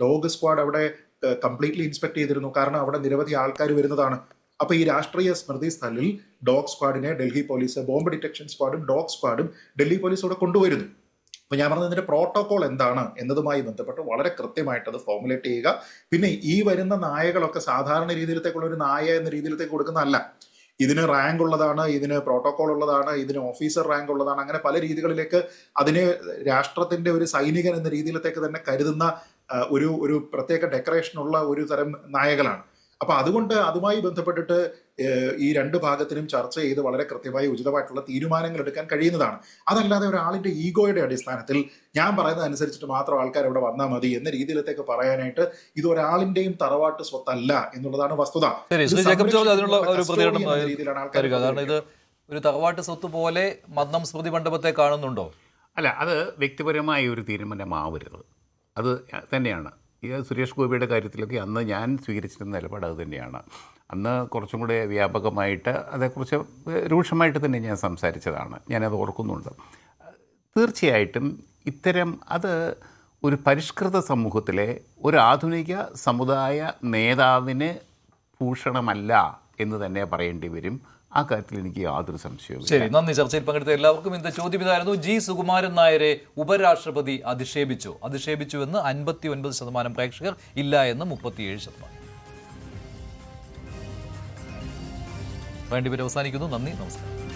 ഡോഗ് സ്ക്വാഡ് അവിടെ കംപ്ലീറ്റ്ലി ഇൻസ്പെക്ട് ചെയ്തിരുന്നു. കാരണം അവിടെ നിരവധി ആൾക്കാർ വരുന്നതാണ്. അപ്പൊ ഈ രാഷ്ട്രീയ സ്മൃതി സ്ഥലിൽ ഡോഗ് സ്ക്വാഡിനെ ഡൽഹി പോലീസ്, ബോംബ് ഡിറ്റക്ഷൻ സ്ക്വാഡും ഡോഗ് സ്ക്വാഡും ഡൽഹി പോലീസ് ഇവിടെ കൊണ്ടുവരുന്നു. അപ്പൊ ഞാൻ പറഞ്ഞതിന്റെ പ്രോട്ടോകോൾ എന്താണ് എന്നതുമായി ബന്ധപ്പെട്ട് വളരെ കൃത്യമായിട്ട് അത് ഫോർമുലേറ്റ് ചെയ്യുക. പിന്നെ ഈ വരുന്ന നായകളൊക്കെ സാധാരണ രീതിയിലത്തേക്കുള്ള ഒരു നായ എന്ന രീതിയിലത്തേക്ക് കൊടുക്കുന്നതല്ല. ഇതിന് റാങ്ക് ഉള്ളതാണ്, ഇതിന് പ്രോട്ടോകോൾ ഉള്ളതാണ്, ഇതിന് ഓഫീസർ റാങ്ക് ഉള്ളതാണ്, അങ്ങനെ പല രീതികളിലേക്ക് അതിനെ രാഷ്ട്രത്തിന്റെ ഒരു സൈനികൻ എന്ന രീതിയിലത്തേക്ക് തന്നെ കരുതുന്ന ഒരു പ്രത്യേക ഡെക്കറേഷൻ ഉള്ള ഒരു തരം നായകളാണ്. അപ്പൊ അതുകൊണ്ട് അതുമായി ബന്ധപ്പെട്ടിട്ട് ഈ രണ്ട് ഭാഗത്തിനും ചർച്ച ചെയ്ത് വളരെ കൃത്യമായി ഉചിതമായിട്ടുള്ള തീരുമാനങ്ങൾ എടുക്കാൻ കഴിയുന്നതാണ്. അതല്ലാതെ ഒരാളിന്റെ ഈഗോയുടെ അടിസ്ഥാനത്തിൽ ഞാൻ പറയുന്നത് അനുസരിച്ചിട്ട് മാത്രം ആൾക്കാർ ഇവിടെ വന്നാൽ മതി എന്ന രീതിയിലത്തേക്ക് പറയാനായിട്ട് ഇത് ഒരാളിന്റെയും തറവാട്ട് സ്വത്തല്ല എന്നുള്ളതാണ് വസ്തുത. ഒരു തറവാട്ട് സ്വത്ത് പോലെ മന്നം സ്മൃതി മണ്ഡപത്തെ കാണുന്നുണ്ടോ? അല്ല, അത് വ്യക്തിപരമായ ഒരു തീരുമാനമാവരുത്. അത് തന്നെയാണ് ഈ സുരേഷ് ഗോപിയുടെ കാര്യത്തിലൊക്കെ അന്ന് ഞാൻ സ്വീകരിച്ചിരുന്ന നിലപാട് അത് തന്നെയാണ്. അന്ന് കുറച്ചും കൂടെ വ്യാപകമായിട്ട് അതേക്കുറിച്ച് രൂക്ഷമായിട്ട് തന്നെ ഞാൻ സംസാരിച്ചതാണ്. ഞാനത് ഓർക്കുന്നുണ്ട്. തീർച്ചയായിട്ടും ഇത്തരം അത് ഒരു പരിഷ്കൃത സമൂഹത്തിലെ ഒരു ആധുനിക സമുദായ നേതാവിന് ഭൂഷണമല്ല എന്ന് തന്നെ പറയേണ്ടി വരും. ആ കാര്യത്തിൽ എനിക്ക് യാതൊരു സംശയവും. ശരി, നന്ദി. ചർച്ചയിൽ പങ്കെടുത്ത എല്ലാവർക്കും ഇന്നത്തെ ചോദ്യം ഇതായിരുന്നു: ജി സുകുമാരൻ നായരെ ഉപരാഷ്ട്രപതി അധിക്ഷേപിച്ചു എന്ന് 59% പ്രേക്ഷകർ, ഇല്ല എന്ന് 37%. വേണ്ടിവരെ അവസാനിക്കുന്നു. നന്ദി, നമസ്കാരം.